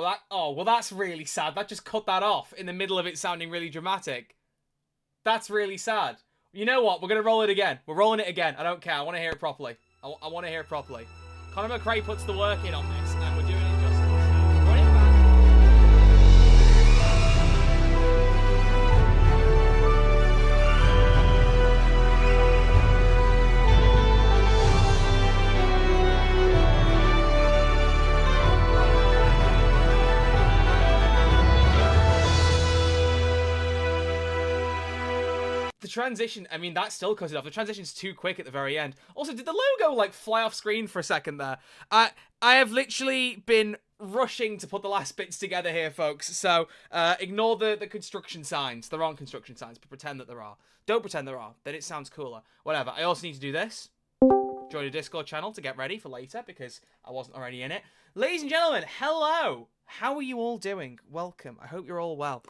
well, that's really sad. That just cut that off in the middle of it sounding really dramatic. That's really sad. You know what? We're going to roll it again. We're rolling it again. I don't care. I want to hear it properly. I want to hear it properly. Conor McRae puts the work in on this, and we're doing it justice. Run it back. The transition, I mean, that still cuts it off. The transition's too quick at the very end. Also, did the logo, like, fly off screen for a second there? I have literally been rushing to put the last bits together here, folks. So, ignore the construction signs. There aren't construction signs, but pretend that there are. Don't pretend there are. Then it sounds cooler. Whatever. I also need to do this. Join the Discord channel to get ready for later, because I wasn't already in it. Ladies and gentlemen, hello! How are you all doing? Welcome. I hope you're all well.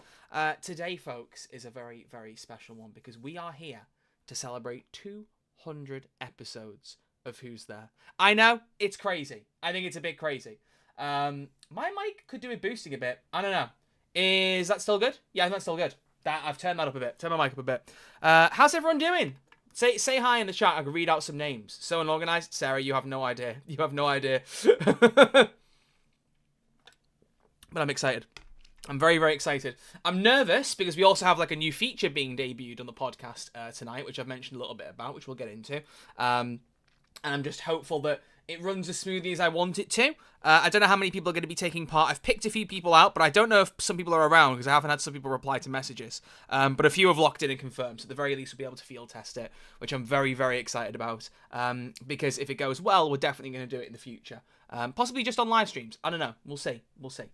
Today, folks, is a very, very special one because we are here to celebrate 200 episodes of Who's There. I know, it's crazy. I think it's a bit crazy. My mic could do with boosting a bit. I don't know. Is that still good? Yeah, that's still good. I've turned that up a bit. Turn my mic up a bit. How's everyone doing? Say hi in the chat. I can read out some names. So unorganized. Sarah, you have no idea. You have no idea. But I'm excited. I'm very, very excited. I'm nervous because we also have like a new feature being debuted on the podcast tonight, which I've mentioned a little bit about, which we'll get into. And I'm just hopeful that it runs as smoothly as I want it to. I don't know how many people are going to be taking part. I've picked a few people out, but I don't know if some people are around because I haven't had some people reply to messages. But a few have locked in and confirmed. So at the very least, we'll be able to field test it, which I'm very, very excited about. Because if it goes well, we're definitely going to do it in the future. Possibly just on live streams. I don't know. We'll see. We'll see.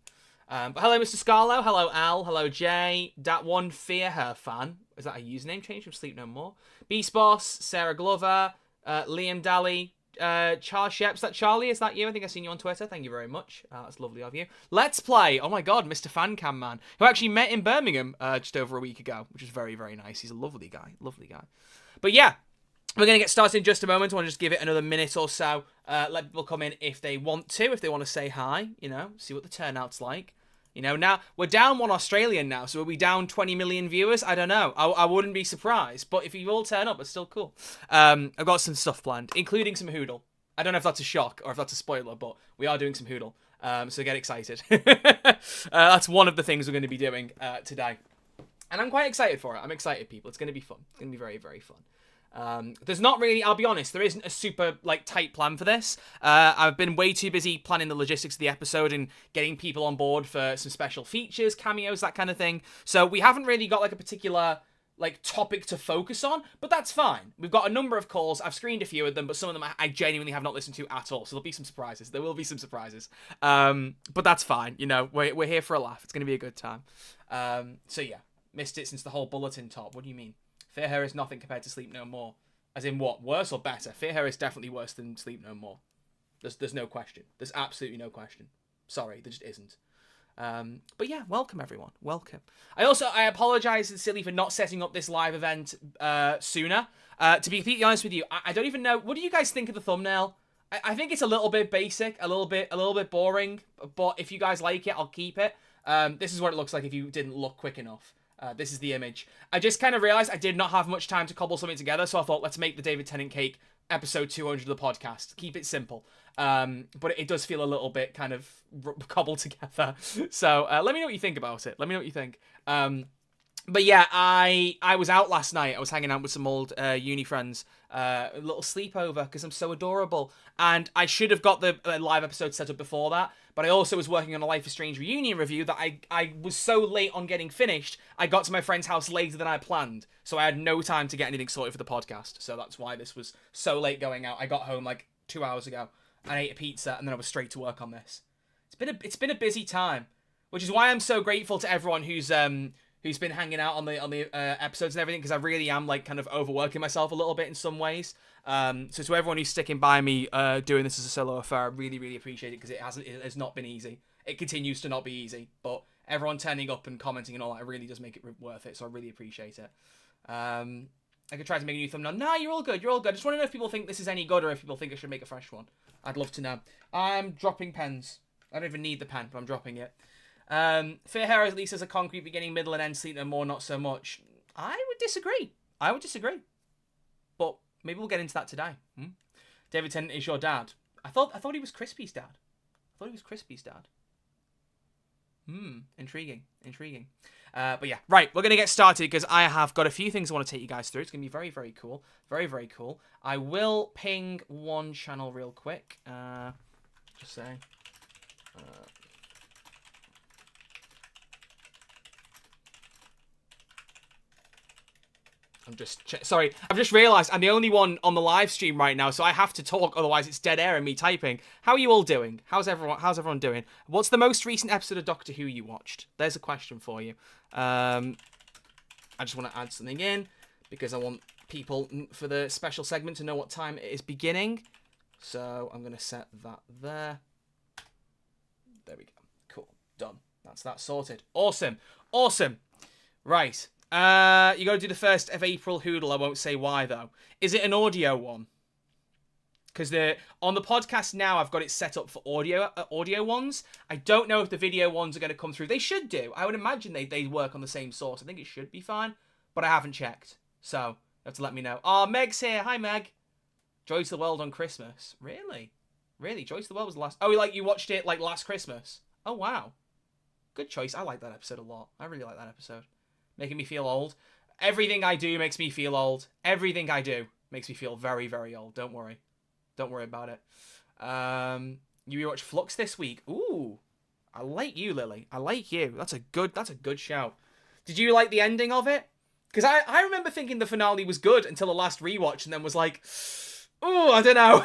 But hello, Mr. Scarlo. Hello, Al. Hello, Jay. That one Fear Her fan. Is that a username change from Sleep No More? Beast Boss, Sarah Glover, Liam Daly, Charles Sheps. Is that Charlie? Is that you? I think I've seen you on Twitter. Thank you very much. That's lovely of you. Let's Play. Oh my god, Mr. Fan Cam Man, who actually met in Birmingham just over a week ago, which is very, very nice. He's a lovely guy. Lovely guy. But yeah. We're going to get started in just a moment. I want to just give it another minute or so. Let people come in if they want to say hi, you know, see what the turnout's like. You know, now we're down one Australian now, so are we down 20 million viewers? I don't know. I wouldn't be surprised, but if you all turn up, it's still cool. I've got some stuff planned, including some Whodle. I don't know if that's a shock or if that's a spoiler, but we are doing some Whodle, so get excited. That's one of the things we're going to be doing today. And I'm quite excited for it. I'm excited, people. It's going to be fun. It's going to be very, very fun. There's not really, I'll be honest, there isn't a super, like, tight plan for this. I've been way too busy planning the logistics of the episode and getting people on board for some special features, cameos, that kind of thing. So we haven't really got, like, a particular, like, topic to focus on, but that's fine. We've got a number of calls. I've screened a few of them, but some of them I genuinely have not listened to at all. So there'll be some surprises. There will be some surprises. But that's fine. You know, we're here for a laugh. It's going to be a good time. So yeah, missed it since the whole bulletin top. What do you mean? Fear Her is nothing compared to Sleep No More. As in what? Worse or better? Fear Her is definitely worse than Sleep No More. There's no question. There's absolutely no question. Sorry, there just isn't. But yeah, welcome everyone. Welcome. I apologise sincerely for not setting up this live event sooner. To be completely honest with you, I don't even know. What do you guys think of the thumbnail? I think it's a little bit basic, a little bit boring. But if you guys like it, I'll keep it. This is what it looks like if you didn't look quick enough. This is the image. I just kind of realised I did not have much time to cobble something together, so I thought, let's make the David Tennant cake episode 200 of the podcast. Keep it simple. But it does feel a little bit kind of cobbled together. So let me know what you think about it. Let me know what you think. But yeah, I was out last night. I was hanging out with some old uni friends. A little sleepover because I'm so adorable. And I should have got the live episode set up before that. But I also was working on a Life is Strange reunion review that I was so late on getting finished, I got to my friend's house later than I planned. So I had no time to get anything sorted for the podcast. So that's why this was so late going out. I got home like 2 hours ago and ate a pizza and then I was straight to work on this. It's been a busy time, which is why I'm so grateful to everyone who's been hanging out on the episodes and everything, because I really am like kind of overworking myself a little bit in some ways. So to everyone who's sticking by me doing this as a solo affair, I really, really appreciate it, because it has not been easy. It continues to not be easy, but everyone turning up and commenting and all that, it really does make it worth it. So I really appreciate it. I could try to make a new thumbnail. Nah, you're all good. You're all good. I just want to know if people think this is any good or if people think I should make a fresh one. I'd love to know. I'm dropping pens. I don't even need the pen, but I'm dropping it. Fair Hair at least has a concrete beginning, middle, and end. Sleeper more, not so much. I would disagree. But maybe we'll get into that today. David Tennant is your dad. I thought he was Crispy's dad. Intriguing. But yeah, right, we're going to get started because I have got a few things I want to take you guys through. It's going to be very, very cool. Very, very cool. I will ping one channel real quick. Just saying. Sorry, I've just realised I'm the only one on the live stream right now, so I have to talk, otherwise it's dead air and me typing. How are you all doing? How's everyone doing? What's the most recent episode of Doctor Who you watched? There's a question for you. I just want to add something in, because I want people for the special segment to know what time it is beginning. So I'm going to set that there. There we go. Cool. Done. That's that sorted. Awesome. Right. You got to do the 1st of April Whodle. I won't say why, though. Is it an audio one? Because on the podcast now, I've got it set up for audio ones. I don't know if the video ones are going to come through. They should do. I would imagine they work on the same source. I think it should be fine, but I haven't checked. So you have to let me know. Oh, Meg's here. Hi, Meg. Joy to the World on Christmas. Really? Joy to the World was the last... Oh, you watched it, last Christmas? Oh, wow. Good choice. I like that episode a lot. I really like that episode. Making me feel old. Everything I do makes me feel old. Everything I do makes me feel very, very old. Don't worry about it. You watched Flux this week. Ooh. I like you, Lily. I like you. That's a good shout. Did you like the ending of it? Because I remember thinking the finale was good until the last rewatch, and then was like, ooh, I don't know.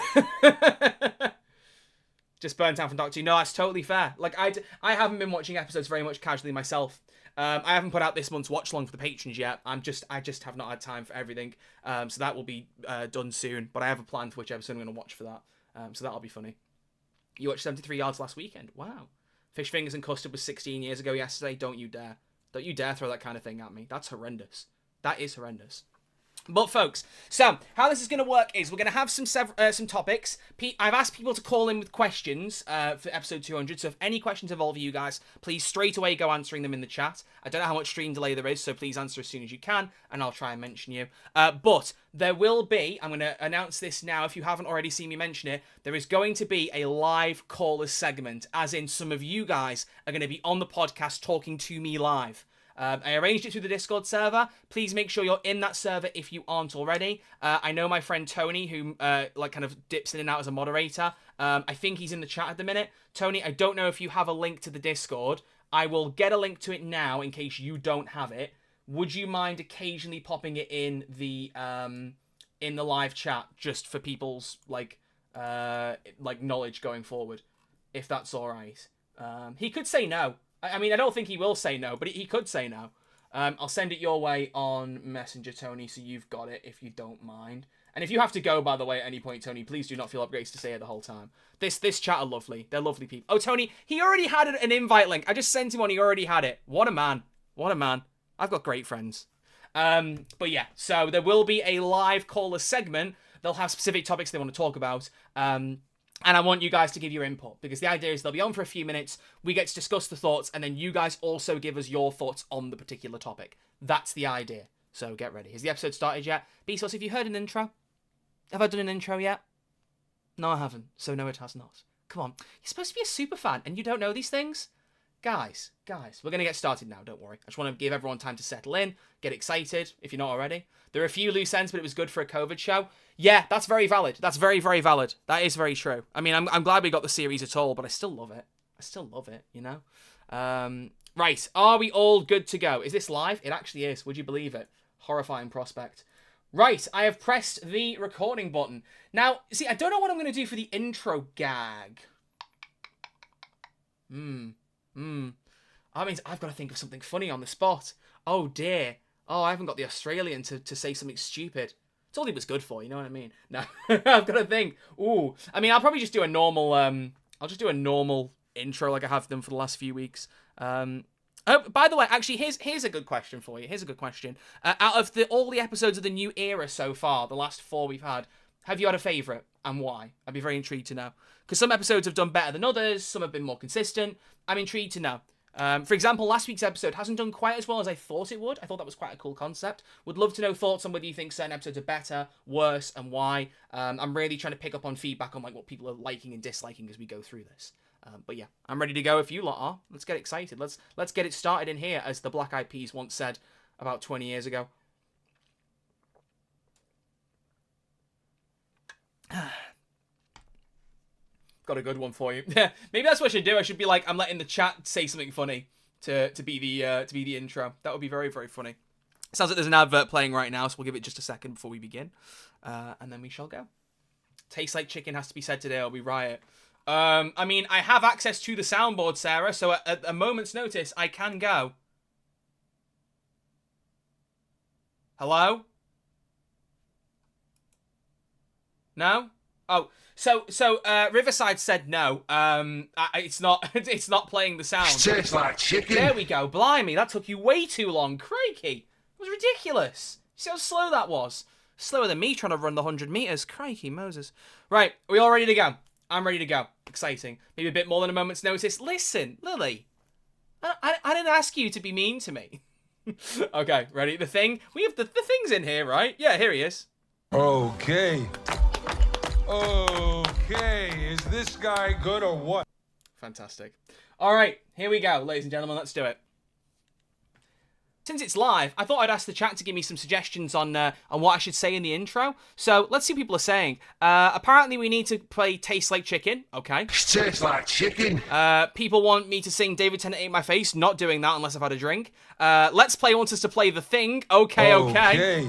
Just burnt out from Doctor Who. No, that's totally fair. I haven't been watching episodes very much casually myself. I haven't put out this month's watch long for the patrons yet. I just have not had time for everything. So that will be done soon. But I have a plan for which episode I'm going to watch for that. So that'll be funny. You watched 73 Yards last weekend. Wow. Fish Fingers and Custard was 16 years ago yesterday. Don't you dare. Don't you dare throw that kind of thing at me. That's horrendous. That is horrendous. But folks, so how this is going to work is we're going to have some topics. I've asked people to call in with questions for episode 200. So if any questions involve you guys, please straight away go answering them in the chat. I don't know how much stream delay there is, so please answer as soon as you can, and I'll try and mention you. But there will be, I'm going to announce this now if you haven't already seen me mention it, there is going to be a live callers segment, as in some of you guys are going to be on the podcast talking to me live. I arranged it through the Discord server. Please make sure you're in that server if you aren't already. I know my friend Tony, who kind of dips in and out as a moderator. I think he's in the chat at the minute. Tony, I don't know if you have a link to the Discord. I will get a link to it now in case you don't have it. Would you mind occasionally popping it in the live chat just for people's knowledge going forward, if that's all right? He could say no. I mean, I don't think he will say no, but he could say no. I'll send it your way on Messenger, Tony, so you've got it if you don't mind. And if you have to go, by the way, at any point, Tony, please do not feel obliged to stay here the whole time. This chat are lovely. They're lovely people. Oh, Tony, he already had an invite link. I just sent him one. He already had it. What a man. I've got great friends. But yeah, so there will be a live caller segment. They'll have specific topics they want to talk about. And I want you guys to give your input, because the idea is they'll be on for a few minutes, we get to discuss the thoughts, and then you guys also give us your thoughts on the particular topic. That's the idea. So get ready. Has the episode started yet? Besos, have you heard an intro? Have I done an intro yet? No, I haven't. So no, it has not. Come on. You're supposed to be a super fan, and you don't know these things? Guys, we're going to get started now, don't worry. I just want to give everyone time to settle in, get excited, if you're not already. There are a few loose ends, but it was good for a COVID show. Yeah, that's very valid. That's very, very valid. That is very true. I mean, I'm glad we got the series at all, but I still love it. You know? Right, are we all good to go? Is this live? It actually is. Would you believe it? Horrifying prospect. Right, I have pressed the recording button. Now, see, I don't know what I'm going to do for the intro gag. That means I've got to think of something funny on the spot. Oh, dear. Oh, I haven't got the Australian to say something stupid. It's all he was good for, you know what I mean? No, I've got to think. Ooh, I mean, I'll probably just do a normal, I'll just do a normal intro like I have done for the last few weeks. Oh, by the way, actually, here's a good question for you. Here's a good question. Out of all the episodes of the new era so far, the last 4 we've had, Have you had a favourite and why? I'd be very intrigued to know. Because some episodes have done better than others, some have been more consistent. I'm intrigued to know. For example, last week's episode hasn't done quite as well as I thought it would. I thought that was quite a cool concept. Would love to know thoughts on whether you think certain episodes are better, worse, and why. I'm really trying to pick up on feedback on like what people are liking and disliking as we go through this. But yeah, I'm ready to go if you lot are. Let's get excited. Let's get it started in here, as the Black Eyed Peas once said about 20 years ago. Got a good one for you. Maybe that's what I should do. I should be like, I'm letting the chat say something funny to be the intro. That would be very, very funny. Sounds like there's an advert playing right now, so we'll give it just a second before we begin, and then we shall go. Tastes like chicken has to be said today, or we riot. I mean, I have access to the soundboard, Sarah, so at a moment's notice, I can go. Hello? No? Oh, so Riverside said no. It's not playing the sound. Tastes like chicken. There we go. Blimey, that took you way too long. Crikey. It was ridiculous. You see how slow that was? Slower than me trying to run the 100 meters. Crikey Moses. Right, are we all ready to go? I'm ready to go. Exciting. Maybe a bit more than a moment's notice. Listen, Lily. I didn't ask you to be mean to me. Okay, ready? The thing? We have the thing's in here, right? Yeah, here he is. Okay. Okay, is this guy good or what? Fantastic. All right, here we go, ladies and gentlemen. Let's do it. Since it's live, I thought I'd ask the chat to give me some suggestions on what I should say in the intro. So let's see what people are saying. Apparently, we need to play "Tastes Like Chicken." Okay. Tastes like chicken. People want me to sing "David Tennant Ate My Face." Not doing that unless I've had a drink. Let's Play wants us to play "The Thing." Okay.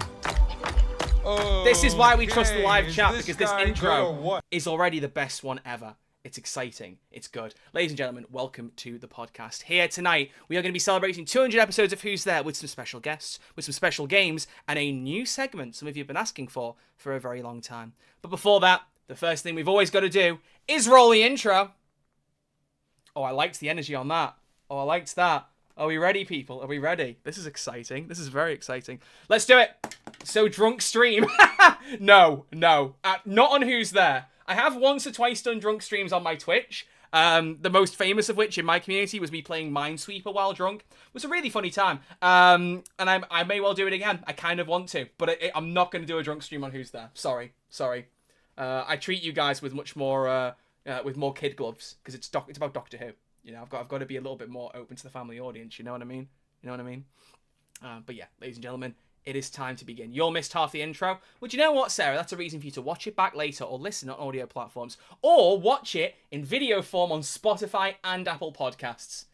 This is why we trust the live chat, because this intro is already the best one ever. It's exciting. It's good. Ladies and gentlemen, welcome to the podcast. Here tonight, we are going to be celebrating 200 episodes of Who's There with some special guests, with some special games, and a new segment some of you have been asking for a very long time. But before that, the first thing we've always got to do is roll the intro. Oh, I liked the energy on that. Oh, I liked that. Are we ready, people? Are we ready? This is exciting. This is very exciting. Let's do it. So drunk stream. No. Not on Who's There. I have once or twice done drunk streams on my Twitch. The most famous of which in my community was me playing Minesweeper while drunk. It was a really funny time. And I may well do it again. I kind of want to. But I'm not going to do a drunk stream on Who's There. Sorry. I treat you guys with much more, with more kid gloves. Because it's about Doctor Who. You know, I've got to be a little bit more open to the family audience. You know what I mean? But yeah, ladies and gentlemen, it is time to begin. You all missed half the intro. Well, do you know what, Sarah? That's a reason for you to watch it back later or listen on audio platforms. Or watch it in video form on Spotify and Apple Podcasts.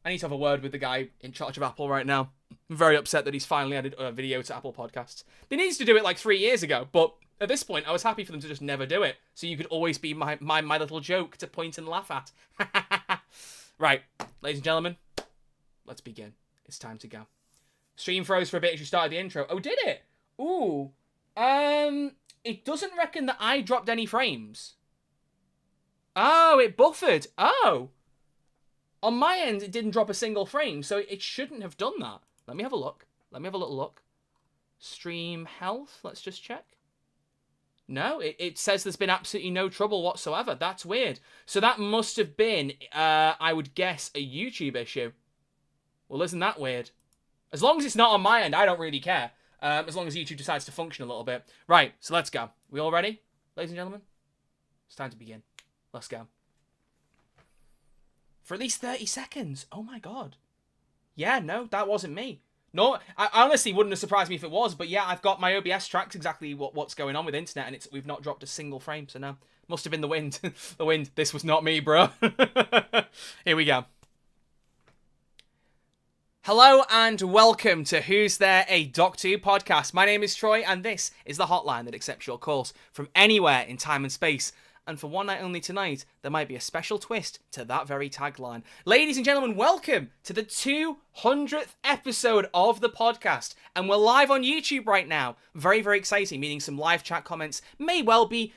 I need to have a word with the guy in charge of Apple right now. I'm very upset that he's finally added a video to Apple Podcasts. They needed to do it like 3 years ago, but at this point, I was happy for them to just never do it. So you could always be my little joke to point and laugh at. Right, ladies and gentlemen, let's begin. It's time to go. Stream froze for a bit as you started the intro. Oh, did it? Ooh. It doesn't reckon that I dropped any frames. Oh, it buffered. Oh. On my end, it didn't drop a single frame, so it shouldn't have done that. Let me have a look. Let me have a little look. Stream health. Let's just check. No, it says there's been absolutely no trouble whatsoever. That's weird. So that must have been, I would guess, a YouTube issue. Well, isn't that weird? As long as it's not on my end, I don't really care. As long as YouTube decides to function a little bit. Right, so let's go. We all ready, ladies and gentlemen? It's time to begin. Let's go. For at least 30 seconds. Oh my god. Yeah, no, that wasn't me. No, I honestly wouldn't have surprised me if it was, but yeah, I've got my OBS tracks exactly what's going on with internet, and we've not dropped a single frame, so no. Must have been the wind. The wind. This was not me, bro. Here we go. Hello and welcome to Who's There, a Doctor Who podcast. My name is Troy, and this is the hotline that accepts your calls from anywhere in time and space. And for one night only tonight, there might be a special twist to that very tagline. Ladies and gentlemen, welcome to the 100th episode of the podcast, and we're live on YouTube right now. Very, very exciting, meaning some live chat comments may well be,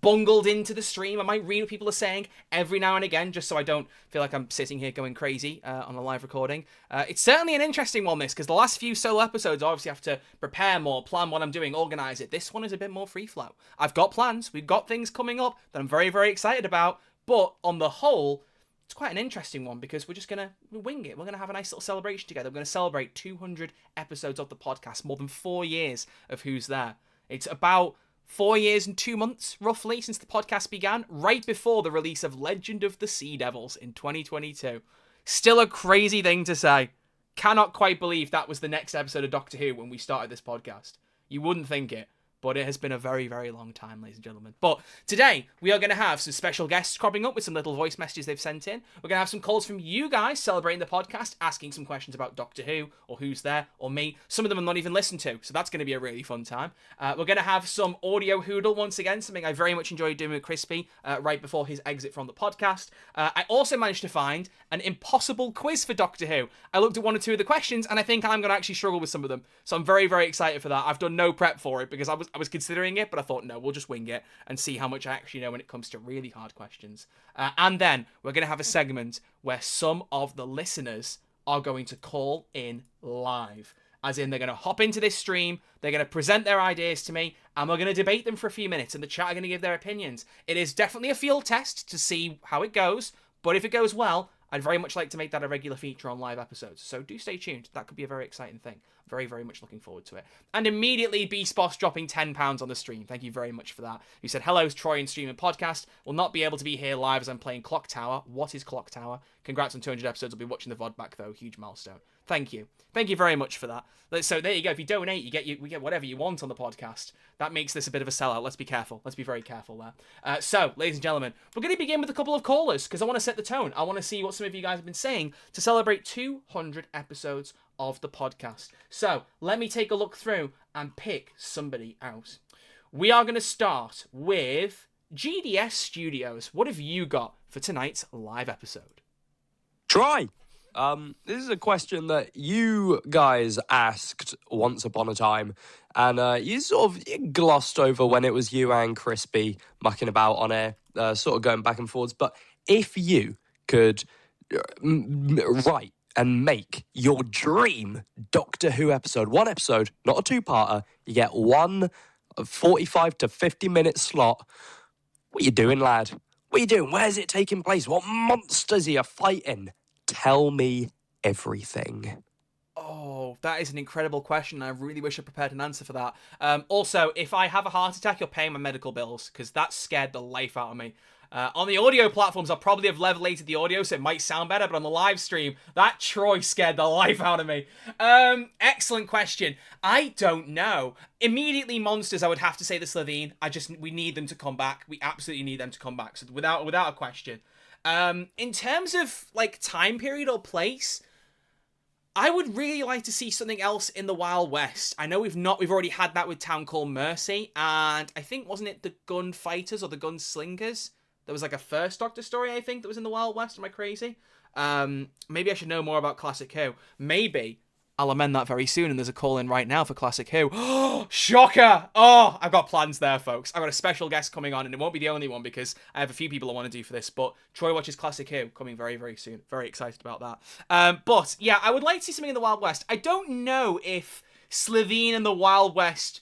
bungled into the stream. I might read what people are saying every now and again, just so I don't feel like I'm sitting here going crazy on a live recording. It's certainly an interesting one, this, because the last few solo episodes, I obviously have to prepare more, plan what I'm doing, organize it. This one is a bit more free flow. I've got plans, we've got things coming up that I'm very, very excited about, but on the whole, it's quite an interesting one because we're just going to wing it. We're going to have a nice little celebration together. We're going to celebrate 200 episodes of the podcast, more than 4 years of Who's There. It's about 4 years and 2 months, roughly, since the podcast began, right before the release of Legend of the Sea Devils in 2022. Still a crazy thing to say. Cannot quite believe that was the next episode of Doctor Who when we started this podcast. You wouldn't think it. But it has been a very, very long time, ladies and gentlemen. But today, we are going to have some special guests cropping up with some little voice messages they've sent in. We're going to have some calls from you guys celebrating the podcast, asking some questions about Doctor Who, or Who's There, or me. Some of them I'm not even listened to, so that's going to be a really fun time. We're going to have some audio Whodle once again, something I very much enjoyed doing with Crispy right before his exit from the podcast. I also managed to find an impossible quiz for Doctor Who. I looked at one or two of the questions, and I think I'm going to actually struggle with some of them. So I'm very, very excited for that. I've done no prep for it, because I was considering it, but I thought, no, we'll just wing it and see how much I actually know when it comes to really hard questions. And then we're going to have a segment where some of the listeners are going to call in live. As in, they're going to hop into this stream, they're going to present their ideas to me, and we're going to debate them for a few minutes, and the chat are going to give their opinions. It is definitely a field test to see how it goes, but if it goes well, I'd very much like to make that a regular feature on live episodes. So do stay tuned. That could be a very exciting thing. Very, very much looking forward to it. And immediately, Beast Boss dropping £10 on the stream. Thank you very much for that. He said, hello, Troy and Stream and Podcast. Will not be able to be here live as I'm playing Clock Tower. What is Clock Tower? Congrats on 200 episodes. I'll be watching the VOD back, though. Huge milestone. Thank you. Thank you very much for that. So there you go. If you donate, we get whatever you want on the podcast. That makes this a bit of a sellout. Let's be careful. Let's be very careful there. So, ladies and gentlemen, we're going to begin with a couple of callers because I want to set the tone. I want to see what some of you guys have been saying to celebrate 200 episodes of the podcast. So, let me take a look through and pick somebody out. We are going to start with GDS Studios. What have you got for tonight's live episode? Troy! This is a question that you guys asked once upon a time, and you sort of glossed over when it was you and Crispy mucking about on air, sort of going back and forwards. But if you could write and make your dream Doctor Who episode, one episode, not a two-parter, you get one 45 to 50-minute slot, what are you doing, lad? What are you doing? Where's it taking place? What monsters are you fighting? Tell me everything. Oh, that is an incredible question. I really wish I prepared an answer for that. Also, if I have a heart attack, you're paying my medical bills, because that scared the life out of me. On the audio platforms, I'll probably have levelated the audio, so it might sound better, but on the live stream, that Troy scared the life out of me. Excellent question. I don't know. Immediately, monsters, I would have to say the Slovene. We need them to come back. We absolutely need them to come back, so without a question. In terms of, time period or place, I would really like to see something else in the Wild West. I know we've already had that with Town Called Mercy, and I think, wasn't it the Gunfighters or the Gunslingers? There was a first Doctor story, I think, that was in the Wild West. Am I crazy? Maybe I should know more about Classic Who. Maybe I'll amend that very soon, and there's a call in right now for Classic Who. Oh, shocker! Oh, I've got plans there, folks. I've got a special guest coming on, and it won't be the only one because I have a few people I want to do for this, but Troy watches Classic Who coming very, very soon. Very excited about that. But, yeah, I would like to see something in the Wild West. I don't know if Slovene and the Wild West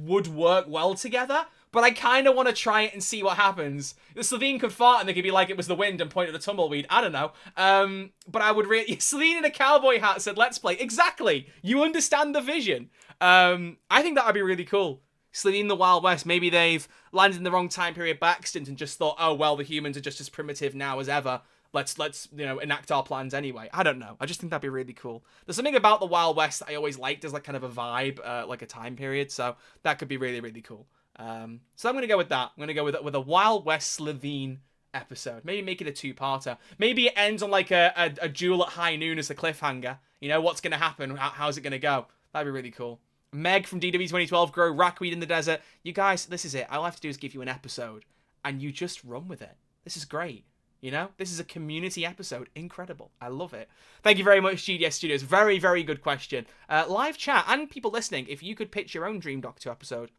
would work well together, but I kind of want to try it and see what happens. The Slovene could fart and they could be like it was the wind and point at the tumbleweed. I don't know. But I would really... Slovene in a cowboy hat said, let's play. Exactly. You understand the vision. I think that would be really cool. Slovene in the Wild West. Maybe they've landed in the wrong time period by accident and just thought, oh, well, the humans are just as primitive now as ever. Let's enact our plans anyway. I don't know. I just think that'd be really cool. There's something about the Wild West that I always liked as kind of a vibe, like a time period. So that could be really, really cool. So I'm going to go with that. I'm going to go with a Wild West Slovene episode. Maybe make it a two-parter. Maybe it ends on a duel at high noon as the cliffhanger. What's going to happen? How's it going to go? That'd be really cool. Meg from DW 2012, grow rackweed in the desert. You guys, this is it. All I have to do is give you an episode, and you just run with it. This is great. You know, this is a community episode. Incredible. I love it. Thank you very much, GDS Studios. Very, very good question. Live chat and people listening, if you could pitch your own Dream Doctor episode,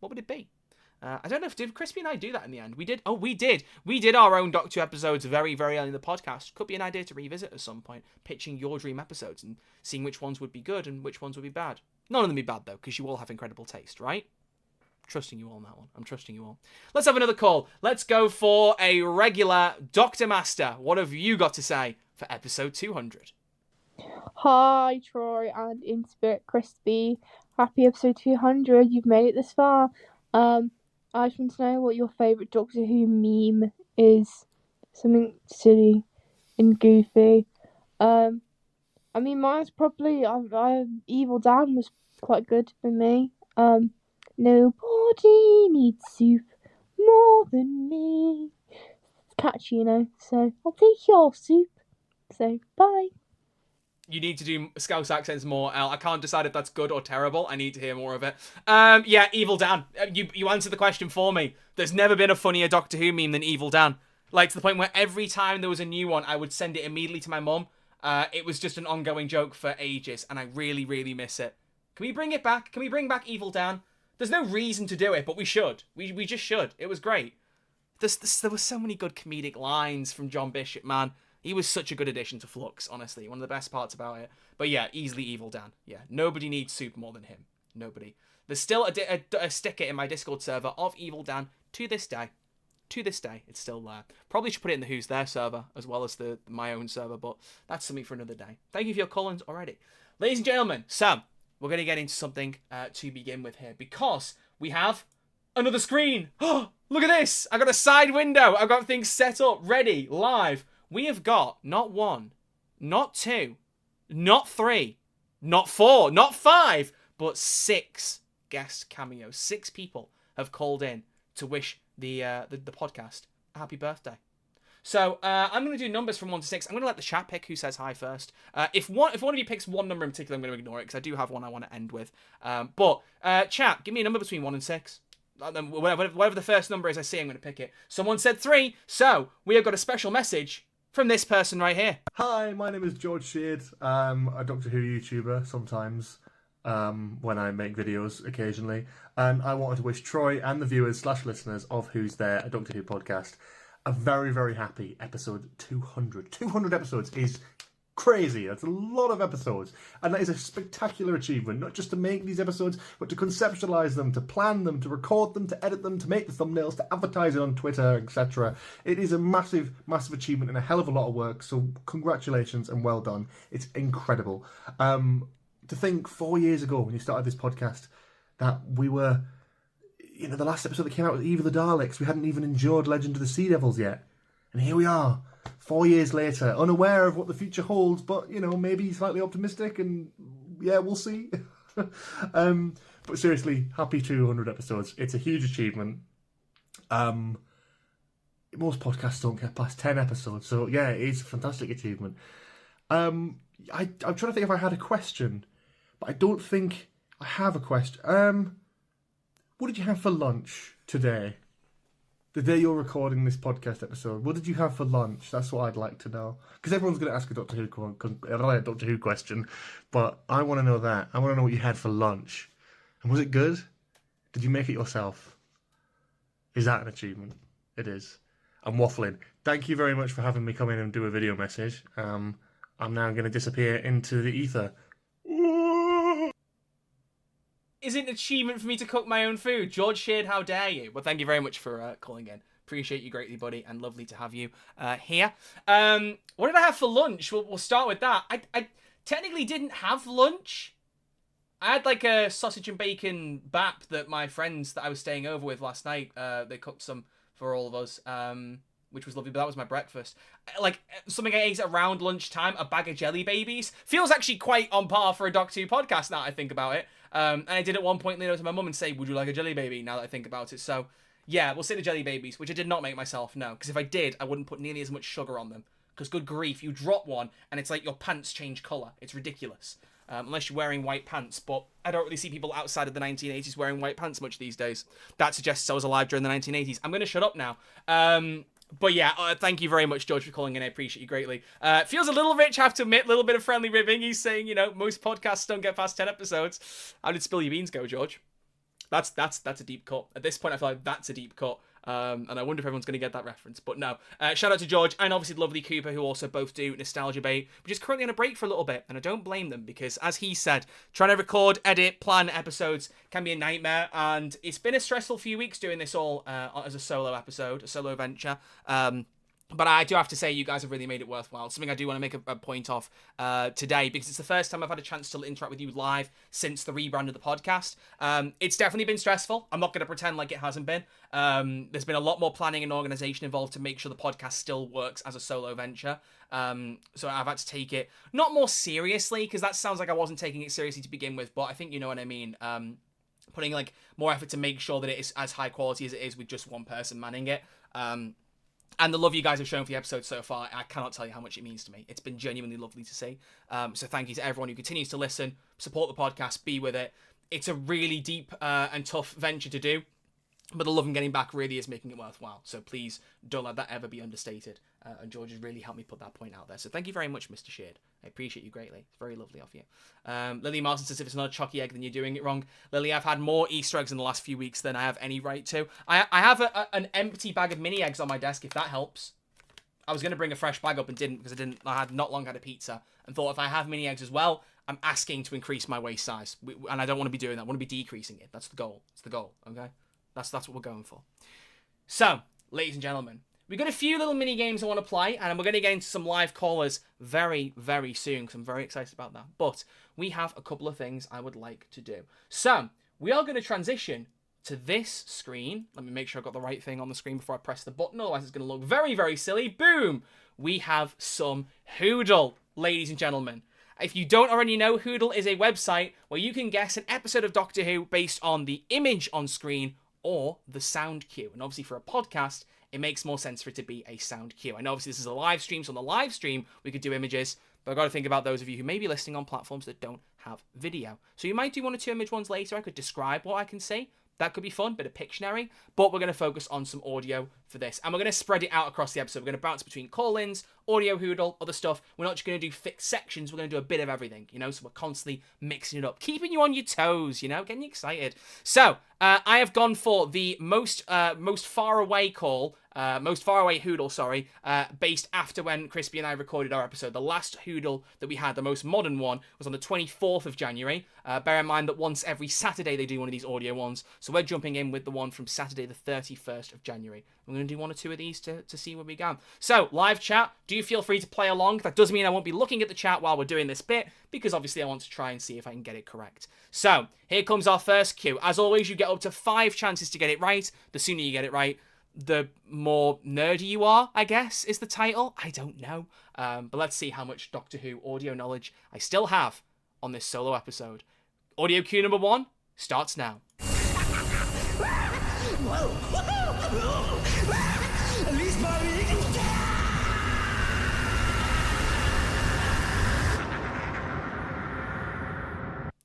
what would it be? I don't know if did Crispy and I do that in the end. We did. Oh, we did. We did our own Doctor episodes very, very early in the podcast. Could be an idea to revisit at some point, pitching your dream episodes and seeing which ones would be good and which ones would be bad. None of them be bad though, because you all have incredible taste, right? Trusting you all on that one. I'm trusting you all. Let's have another call. Let's go for a regular Doctor Master. What have you got to say for episode 200? Hi, Troy and In Spirit Crispy. Happy episode 200. You've made it this far. I just want to know what your favourite Doctor Who meme is. Something silly and goofy. I mean, mine's probably Evil Dan was quite good for me. Nobody needs soup more than me. It's catchy, you know, so I'll take your soup. So, bye. You need to do Scouse accents more, Al. I can't decide if that's good or terrible. I need to hear more of it. Yeah, Evil Dan. You answered the question for me. There's never been a funnier Doctor Who meme than Evil Dan. Like, to the point where every time there was a new one, I would send it immediately to my mum. It was just an ongoing joke for ages, and I really, really miss it. Can we bring it back? Can we bring back Evil Dan? There's no reason to do it, but we should. We just should. It was great. There were so many good comedic lines from John Bishop, man. He was such a good addition to Flux, honestly. One of the best parts about it. But yeah, easily Evil Dan. Yeah, nobody needs soup more than him. Nobody. There's still a sticker in my Discord server of Evil Dan to this day. To this day, it's still there. Probably should put it in the Who's There server as well as my own server, but that's something for another day. Thank you for your call-ins already. Ladies and gentlemen, so we're going to get into something to begin with here because we have another screen. Oh, look at this. I got a side window. I've got things set up, ready, live. We have got not one, not two, not three, not four, not five, but 6 guest cameos. 6 people have called in to wish the podcast a happy birthday. So I'm going to do numbers from 1 to 6. I'm going to let the chat pick who says hi first. If one of you picks one number in particular, I'm going to ignore it because I do have one I want to end with. But chat, give me a number between 1 and 6. Whatever the first number is I see, I'm going to pick it. Someone said 3, so we have got a special message from this person right here. Hi, my name is George Sheard. I'm a Doctor Who YouTuber sometimes, when I make videos occasionally. And I wanted to wish Troy and the viewers / listeners of Who's There, a Doctor Who podcast, a very, very happy episode 200. 200 episodes is crazy. That's a lot of episodes. And that is a spectacular achievement, not just to make these episodes, but to conceptualize them, to plan them, to record them, to edit them, to make the thumbnails, to advertise it on Twitter, etc. It is a massive, massive achievement and a hell of a lot of work. So congratulations and well done. It's incredible. To think 4 years ago when you started this podcast that we were, you know, the last episode that came out was Eve of the Daleks. We hadn't even endured Legend of the Sea Devils yet. And here we are, 4 years later, unaware of what the future holds, but, you know, maybe slightly optimistic, and yeah, we'll see. But seriously, happy 200 episodes. It's a huge achievement. Most podcasts don't get past 10 episodes, so yeah, it's a fantastic achievement. I'm trying to think if I had a question, but I don't think I have a question. What did you have for lunch today? The day you're recording this podcast episode, what did you have for lunch? That's what I'd like to know. Because everyone's going to ask a Doctor Who question, but I want to know that. I want to know what you had for lunch. And was it good? Did you make it yourself? Is that an achievement? It is. I'm waffling. Thank you very much for having me come in and do a video message. I'm now going to disappear into the ether. Is it an achievement for me to cook my own food? George Sheard, how dare you? Well, thank you very much for calling in. Appreciate you greatly, buddy, and lovely to have you here. What did I have for lunch? We'll start with that. I technically didn't have lunch. I had like a sausage and bacon bap that my friends that I was staying over with last night, they cooked some for all of us, which was lovely, but that was my breakfast. Like, something I ate around lunchtime, a bag of jelly babies. Feels actually quite on par for a Doctor Who podcast now I think about it. And I did at one point lean over to my mum and say, would you like a jelly baby, now that I think about it. So, yeah, we'll say the jelly babies, which I did not make myself, no. Because if I did, I wouldn't put nearly as much sugar on them. Because good grief, you drop one, and it's like your pants change colour. It's ridiculous. Unless you're wearing white pants, but I don't really see people outside of the 1980s wearing white pants much these days. That suggests I was alive during the 1980s. I'm going to shut up now. But yeah, thank you very much, George, for calling in. I appreciate you greatly. Feels a little rich, I have to admit, a little bit of friendly ribbing. He's saying, most podcasts don't get past 10 episodes. How did Spill Your Beans go, George? That's a deep cut. At this point, I feel like that's a deep cut. And I wonder if everyone's going to get that reference. But no. Shout out to George and obviously Lovely Cooper, who also both do Nostalgia Bait, which is currently on a break for a little bit. And I don't blame them because, as he said, trying to record, edit, plan episodes can be a nightmare. And it's been a stressful few weeks doing this all as a solo episode, a solo venture. But I do have to say, you guys have really made it worthwhile. Something I do want to make a point of today, because it's the first time I've had a chance to interact with you live since the rebrand of the podcast. It's definitely been stressful. I'm not going to pretend like it hasn't been. There's been a lot more planning and organisation involved to make sure the podcast still works as a solo venture. So I've had to take it not more seriously, because that sounds like I wasn't taking it seriously to begin with, but I think you know what I mean. Putting like more effort to make sure that it is as high quality as it is with just one person manning it. And the love you guys have shown for the episode so far, I cannot tell you how much it means to me. It's been genuinely lovely to see. So thank you to everyone who continues to listen, support the podcast, be with it. It's a really deep and tough venture to do, but the love I'm getting back really is making it worthwhile. So please don't let that ever be understated. And George has really helped me put that point out there. So thank you very much, Mr. Sheard. I appreciate you greatly. It's very lovely of you. Lily Marston says, if it's not a chalky egg, then you're doing it wrong. Lily, I've had more Easter eggs in the last few weeks than I have any right to. I have an empty bag of mini eggs on my desk, if that helps. I was going to bring a fresh bag up and didn't, because I had not long had a pizza. And thought if I have mini eggs as well, I'm asking to increase my waist size. And I don't want to be doing that. I want to be decreasing it. That's the goal. It's the goal, okay? That's what we're going for. So, ladies and gentlemen, we've got a few little mini games I want to play, and we're going to get into some live callers very, very soon, because I'm very excited about that. But we have a couple of things I would like to do. So, we are going to transition to this screen. Let me make sure I've got the right thing on the screen before I press the button, otherwise it's going to look very, very silly. Boom! We have some Whodle, ladies and gentlemen. If you don't already know, Whodle is a website where you can guess an episode of Doctor Who based on the image on screen or the sound cue. And obviously for a podcast, it makes more sense for it to be a sound cue. I know obviously this is a live stream, so on the live stream, we could do images, but I've got to think about those of you who may be listening on platforms that don't have video. So you might do one or two image ones later. I could describe what I can see. That could be fun, bit of Pictionary, but we're going to focus on some audio for this. And we're going to spread it out across the episode. We're going to bounce between call-ins, audio Whodle, other stuff. We're not just going to do fixed sections. We're going to do a bit of everything, so we're constantly mixing it up, keeping you on your toes, getting you excited. So, I have gone for the most far away call, most far away Whodle, sorry, based after when Crispy and I recorded our episode. The last Whodle that we had, the most modern one, was on the 24th of January. Bear in mind that once every Saturday they do one of these audio ones, so we're jumping in with the one from Saturday the 31st of January. I'm going to do one or two of these to see where we go. So, live chat, do feel free to play along. That does mean I won't be looking at the chat while we're doing this bit, because obviously I want to try and see if I can get it correct. So, here comes our first cue. As always, you get up to 5 chances to get it right. The sooner you get it right, the more nerdy you are, I guess, is the title. I don't know. But let's see how much Doctor Who audio knowledge I still have on this solo episode. Audio cue number 1 starts now.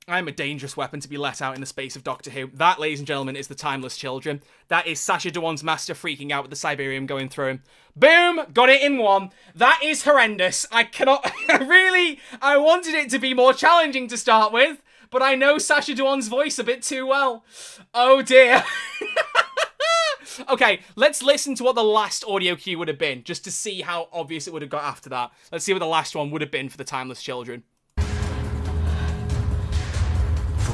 I'm a dangerous weapon to be let out in the space of Doctor Who. That, ladies and gentlemen, is the Timeless Children. That is Sacha Dhawan's master freaking out with the Cyberium going through him. Boom! Got it in 1. That is horrendous. I cannot... I wanted it to be more challenging to start with, but I know Sacha Dhawan's voice a bit too well. Oh dear. Okay, let's listen to what the last audio cue would have been, just to see how obvious it would have got after that. Let's see what the last one would have been for the Timeless Children. For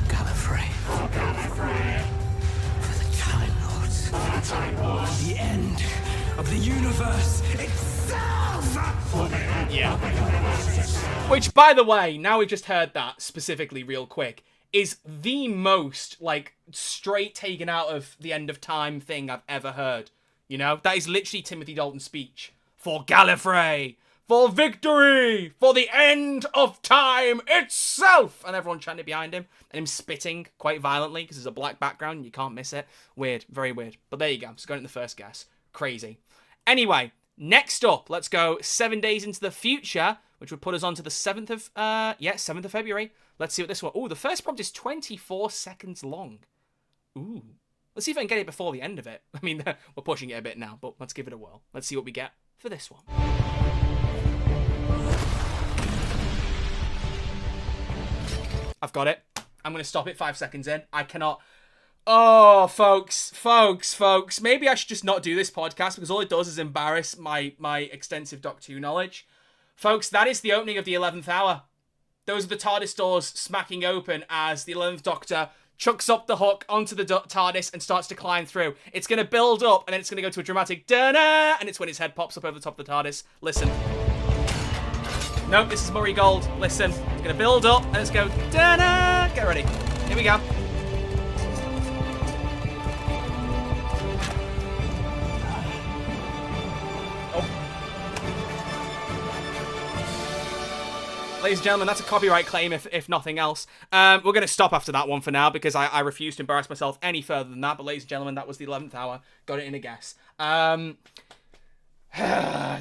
the Time Lords. The end of the universe itself. Yeah. Which, by the way, now we've just heard that specifically real quick, is the most, straight taken out of the end of time thing I've ever heard. That is literally Timothy Dalton's speech. For Gallifrey! For victory! For the end of time itself! And everyone chanting behind him. And him spitting quite violently because there's a black background and you can't miss it. Weird. Very weird. But there you go. Just going in the first guess. Crazy. Anyway, next up, let's go 7 days into the future, which would put us on to the 7th of February. Let's see what this one... Ooh, the first prompt is 24 seconds long. Ooh. Let's see if I can get it before the end of it. I mean, we're pushing it a bit now, but let's give it a whirl. Let's see what we get for this one. I've got it. I'm going to stop it 5 seconds in. I cannot... Oh, folks. Maybe I should just not do this podcast because all it does is embarrass my extensive Doctor Who knowledge. Folks, that is the opening of the 11th hour. Those are the TARDIS doors smacking open as the 11th Doctor chucks up the hook onto the TARDIS and starts to climb through. It's going to build up, and then it's going to go to a dramatic da-na, and it's when his head pops up over the top of the TARDIS. Listen. Nope, this is Murray Gold. Listen. It's going to build up, and it's go da-na. Get ready. Here we go. Ladies and gentlemen, that's a copyright claim, if nothing else. We're going to stop after that one for now, because I refuse to embarrass myself any further than that. But ladies and gentlemen, that was the 11th hour. Got it in a guess.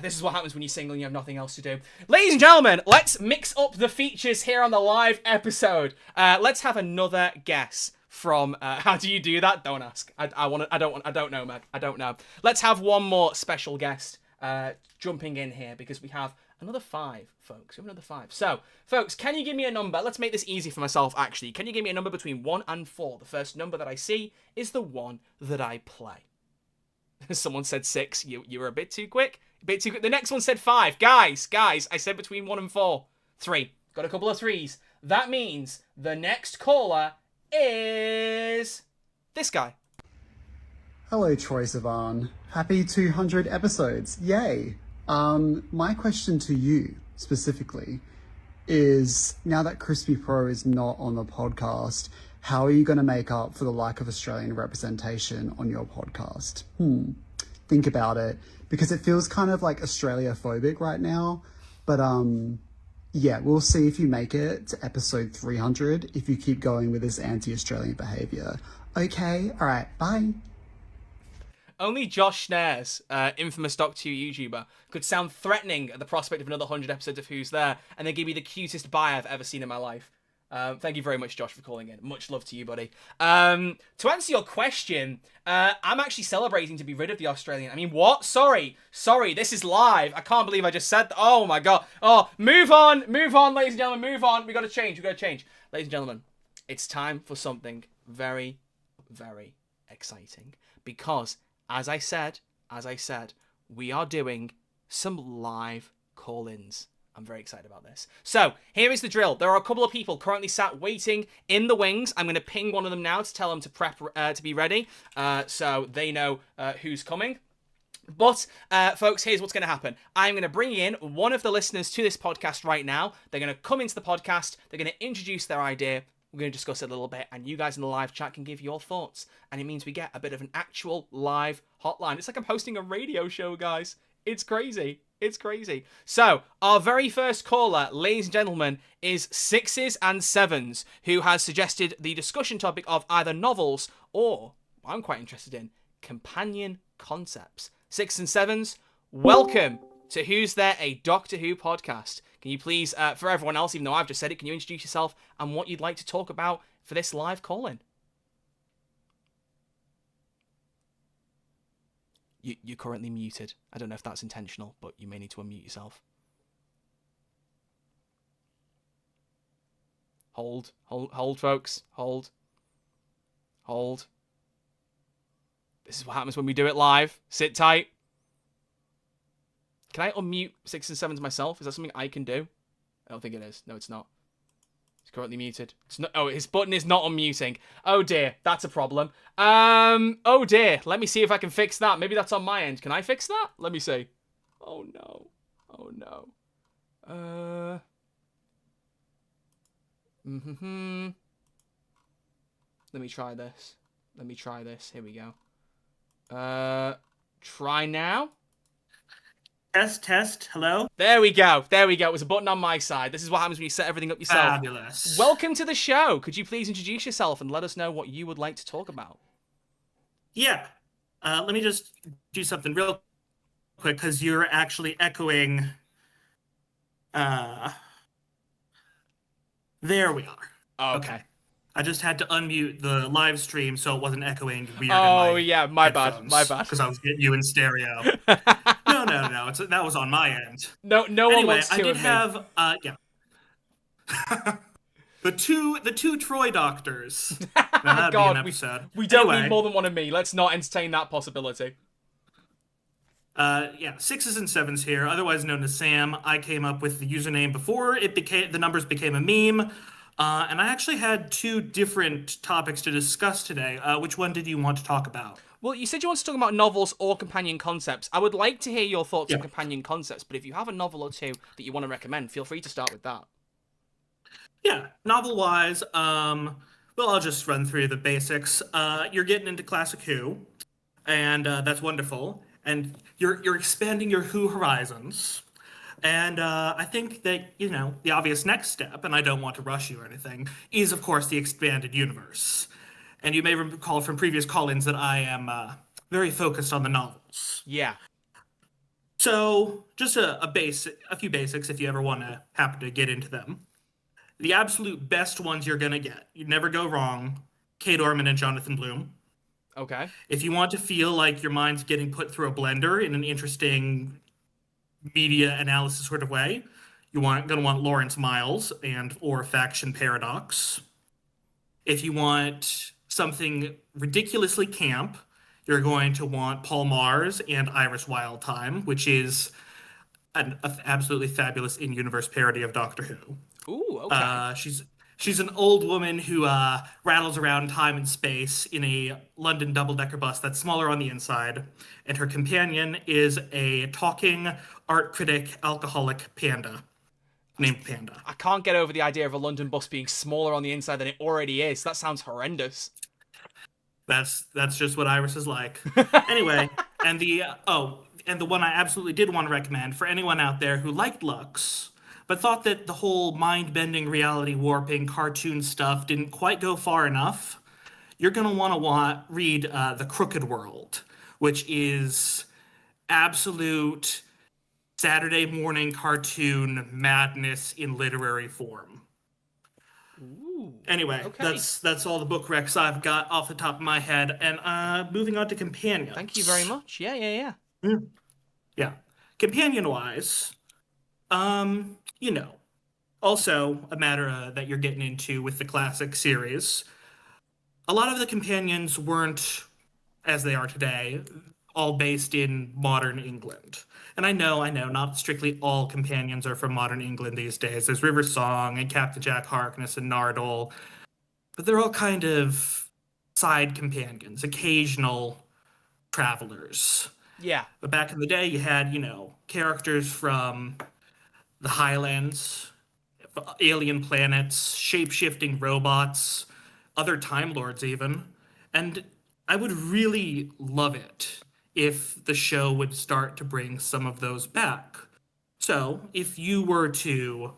This is what happens when you're single and you have nothing else to do. Ladies and gentlemen, let's mix up the features here on the live episode. Let's have another guess from... how do you do that? Don't ask. I don't know, Meg. I don't know. Let's have one more special guest jumping in here, because we have... another 5, folks. We have another 5. So, folks, can you give me a number? Let's make this easy for myself, actually. Can you give me a number between 1 and 4? The first number that I see is the one that I play. Someone said 6. You were a bit too quick. The next one said 5. Guys, I said between 1 and 4. 3. Got a couple of 3s. That means the next caller is... this guy. Hello, Troy Sivan. Happy 200 episodes. Yay! My question to you specifically is, now that Crispy Pro is not on the podcast, how are you going to make up for the lack of Australian representation on your podcast? Think about it, because it feels kind of like Australia-phobic right now. But yeah, we'll see if you make it to episode 300 if you keep going with this anti-Australian behaviour. Okay, alright, bye. Only Josh Snares, infamous Doctor Who YouTuber, could sound threatening at the prospect of another 100 episodes of Who's There, and then give me the cutest bye I've ever seen in my life. Thank you very much, Josh, for calling in. Much love to you, buddy. To answer your question, I'm actually celebrating to be rid of the Australian. I mean, what? Sorry, this is live. I can't believe I just said that. Oh, my God. Oh, move on, ladies and gentlemen, move on. We got to change. Ladies and gentlemen, it's time for something very, very exciting, because... As I said, we are doing some live call-ins. I'm very excited about this. So, here is the drill. There are a couple of people currently sat waiting in the wings. I'm going to ping one of them now to tell them to prep to be ready, so they know who's coming. But, folks, here's what's going to happen. I'm going to bring in one of the listeners to this podcast right now. They're going to come into the podcast. They're going to introduce their idea. We're going to discuss it a little bit, and you guys in the live chat can give your thoughts. And it means we get a bit of an actual live hotline. It's like I'm hosting a radio show, guys. It's crazy. So, our very first caller, ladies and gentlemen, is 6s and 7s, who has suggested the discussion topic of either novels or, what I'm quite interested in, companion concepts. 6s and 7s, welcome to Who's There, a Doctor Who podcast. Can you please, for everyone else, even though I've just said it, can you introduce yourself and what you'd like to talk about for this live call-in? You're currently muted. I don't know if that's intentional, but you may need to unmute yourself. Hold, folks. Hold. This is what happens when we do it live. Sit tight. Can I unmute 6s and 7s myself? Is that something I can do? I don't think it is. No, it's not. He's currently muted. It's not, oh, his button is not unmuting. Oh dear, that's a problem. Oh dear. Let me see if I can fix that. Maybe that's on my end. Can I fix that? Let me see. Oh no. Let me try this. Here we go. Try now. Test. Hello? There we go. It was a button on my side. This is what happens when you set everything up yourself. Fabulous. Welcome to the show. Could you please introduce yourself and let us know what you would like to talk about? Yeah. Let me just do something real quick, because you're actually echoing. There we are. Oh, okay. I just had to unmute the live stream so it wasn't echoing weird in Oh my yeah, my bad, my bad. because I was getting you in stereo. No, that was on my end. No one Anyway, wants I to did of me. have the two Troy doctors. Now, that'd be an episode. we don't Anyway, need more than one of me. Let's not entertain that possibility. 6s and 7s here, otherwise known as Sam. I came up with the username before the numbers became a meme. And I actually had 2 different topics to discuss today. Which one did you want to talk about? Well, you said you want to talk about novels or companion concepts. I would like to hear your thoughts on companion concepts, but if you have a novel or 2 that you want to recommend, feel free to start with that. Yeah, novel-wise, well, I'll just run through the basics. You're getting into classic Who, and that's wonderful. And you're expanding your Who horizons. And I think that, the obvious next step, and I don't want to rush you or anything, is, of course, the expanded universe. And you may recall from previous call-ins that I am very focused on the novels. Yeah. So, just a few basics if you ever want to happen to get into them. The absolute best ones you're going to get. You never go wrong. Kate Orman and Jonathan Bloom. Okay. If you want to feel like your mind's getting put through a blender in an interesting media analysis sort of way, going to want Lawrence Miles or Faction Paradox. If you want something ridiculously camp, you're going to want Paul Mars and Iris Wildtime, which is an absolutely fabulous in-universe parody of Doctor Who. Ooh, okay. She's an old woman who rattles around time and space in a London double-decker bus that's smaller on the inside, and her companion is a talking art critic alcoholic panda named Panda. I can't get over the idea of a London bus being smaller on the inside than it already is. That sounds horrendous. That's just what Iris is like. Anyway, and the one I absolutely did want to recommend for anyone out there who liked Lux, but thought that the whole mind-bending, reality-warping cartoon stuff didn't quite go far enough, you're going to want to read The Crooked World, which is absolute Saturday morning cartoon madness in literary form. Ooh, anyway, okay. that's all the book recs I've got off the top of my head. And moving on to companions. Thank you very much. Yeah. Yeah. Companion-wise, also a matter that you're getting into with the classic series. A lot of the companions weren't, as they are today, all based in modern England. And I know, not strictly all companions are from modern England these days. There's River Song and Captain Jack Harkness and Nardole. But they're all kind of side companions, occasional travelers. Yeah. But back in the day, you had, characters from the Highlands, alien planets, shape-shifting robots, other Time Lords even. And I would really love it if the show would start to bring some of those back. So, if you were to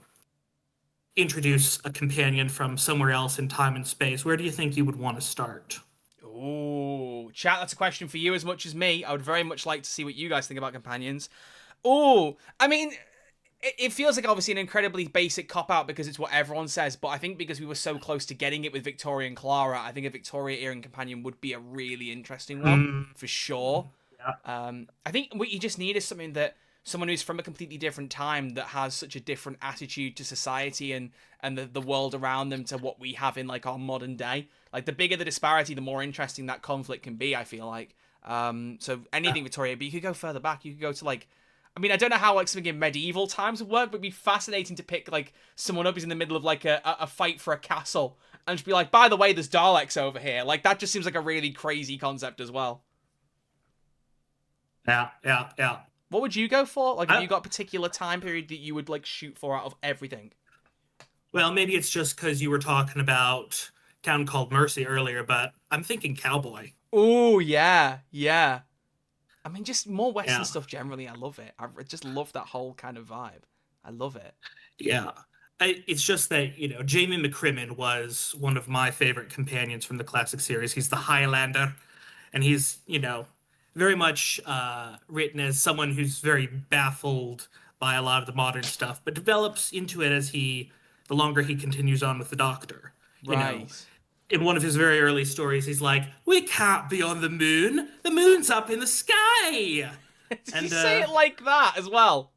introduce a companion from somewhere else in time and space, where do you think you would want to start? Ooh, chat, that's a question for you as much as me. I would very much like to see what you guys think about companions. Ooh, I mean, it feels like obviously an incredibly basic cop-out because it's what everyone says, but I think because we were so close to getting it with Victoria and Clara, I think a Victoria-era companion would be a really interesting one, for sure. Yeah. I think what you just need is someone who's from a completely different time that has such a different attitude to society and the world around them to what we have in like our modern day. Like the bigger the disparity, the more interesting that conflict can be, I feel like. So anything Victoria, but you could go further back. You could go to like, I mean, I don't know how like something in medieval times would work, but it'd be fascinating to pick like someone up who's in the middle of like a fight for a castle and just be like, by the way, there's Daleks over here. Like that just seems like a really crazy concept as well. Yeah. What would you go for? Like, have you got a particular time period that you would like shoot for out of everything? Well, maybe it's just because you were talking about Town Called Mercy earlier, but I'm thinking cowboy. Oh, yeah. I mean, just more Western stuff generally. I love it. I just love that whole kind of vibe. I love it. Yeah. It's just that, Jamie McCrimmon was one of my favorite companions from the classic series. He's the Highlander, and he's, very much written as someone who's very baffled by a lot of the modern stuff, but develops into it as the longer he continues on with the Doctor. Right. in one of his very early stories, he's like, "We can't be on the moon. The moon's up in the sky." Did you say it like that as well?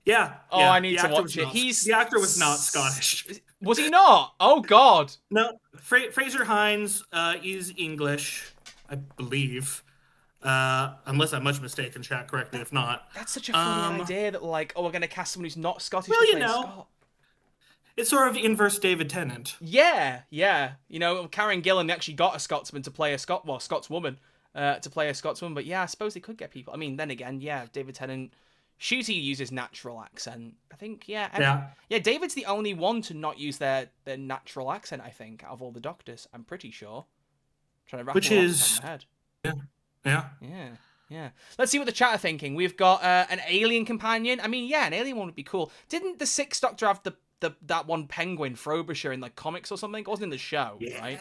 Yeah. Oh, yeah, I need the to actor watch was it. not- He's the actor was not Scottish. Was he not? Oh God. No, Fraser Hines is English, I believe. Unless I'm much mistaken, chat, correct me if not. That's such a funny idea that like, oh, we're gonna cast someone who's not Scottish Well, to you play know. Scott. It's sort of inverse David Tennant. Yeah. You know, Karen Gillan actually got a Scotsman to play a Scotswoman to play a Scotswoman. But yeah, I suppose they could get people. I mean, then again, yeah, David Tennant. Shooty uses natural accent. I think, yeah. David's the only one to not use their natural accent, I think, out of all the Doctors. I'm pretty sure. Trying to wrap Which it is... off my head. Yeah. Let's see what the chat are thinking. We've got an alien companion. I mean, yeah, an alien one would be cool. Didn't the Sixth Doctor have that one penguin, Frobisher, in like comics or something? It wasn't in the show, right?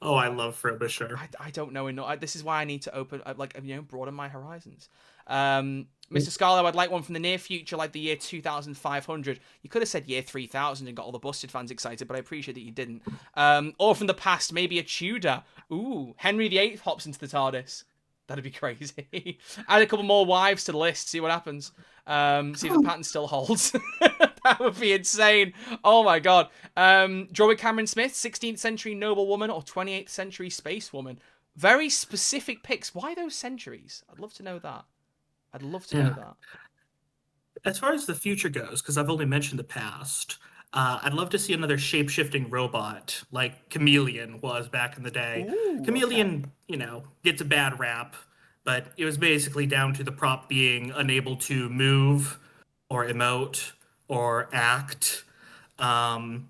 Oh, I love Frobisher. I don't know enough. This is why I need to open, broaden my horizons. Mr. Scarlo, I'd like one from the near future, like the year 2500. You could have said year 3000 and got all the Busted fans excited, but I appreciate that you didn't. Or from the past, maybe a Tudor. Ooh, Henry VIII hops into the TARDIS. That'd be crazy. Add a couple more wives to the list, see what happens. See if the pattern still holds. That would be insane. Oh my god. Draw with Cameron Smith, 16th century noblewoman or 28th century space woman. Very specific picks. Why those centuries? I'd love to know that. Know that. As far as the future goes, because I've only mentioned the past, I'd love to see another shape-shifting robot like Chameleon was back in the day. Ooh, Chameleon, gets a bad rap, but it was basically down to the prop being unable to move or emote or act. And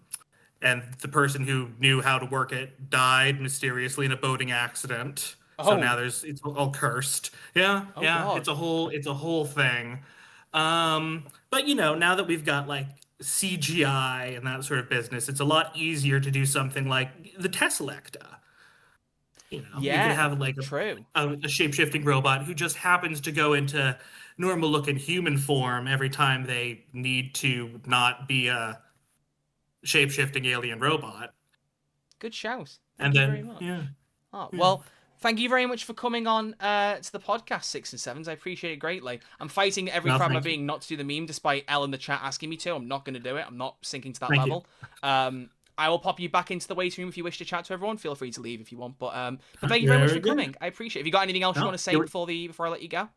the person who knew how to work it died mysteriously in a boating accident. So now it's all cursed. Yeah. God. It's a whole thing. But now that we've got like CGI and that sort of business, it's a lot easier to do something like the Tesselecta. You could have like a shape-shifting robot who just happens to go into normal-looking human form every time they need to not be a shape-shifting alien robot. Good shout. Thank you very much. Well, thank you very much for coming on to the podcast, 6 and 7s. I appreciate it greatly. I'm fighting every time I'm being not to do the meme, despite Elle in the chat asking me to. I'm not going to do it. I'm not sinking to that level. I will pop you back into the waiting room if you wish to chat to everyone. Feel free to leave if you want. But thank you very much for coming. I appreciate it. Have you got anything else you want to say before I let you go?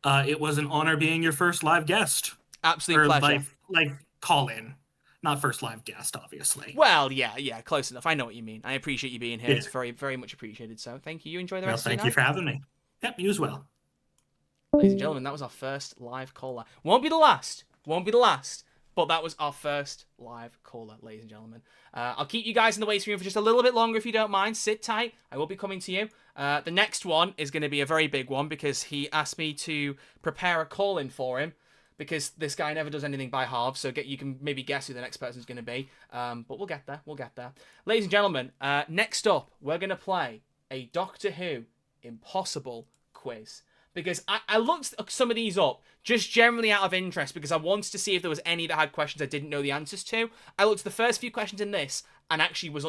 It was an honor being your first live guest. Absolute pleasure. Like call-in. Not first live guest, obviously. Well, yeah, close enough. I know what you mean. I appreciate you being here. Yeah. It's very, very much appreciated. So thank you. You enjoy the rest of your night. Thank you for having me. Yep, you as well. Ladies and gentlemen, that was our first live caller. Won't be the last. But that was our first live caller, ladies and gentlemen. I'll keep you guys in the waiting room for just a little bit longer if you don't mind. Sit tight. I will be coming to you. The next one is going to be a very big one because he asked me to prepare a call-in for him. Because this guy never does anything by halves, so you can maybe guess who the next person's going to be. But we'll get there. Ladies and gentlemen, next up, we're going to play a Doctor Who Impossible quiz. Because I looked some of these up, just generally out of interest, because I wanted to see if there was any that had questions I didn't know the answers to. I looked at the first few questions in this, and actually was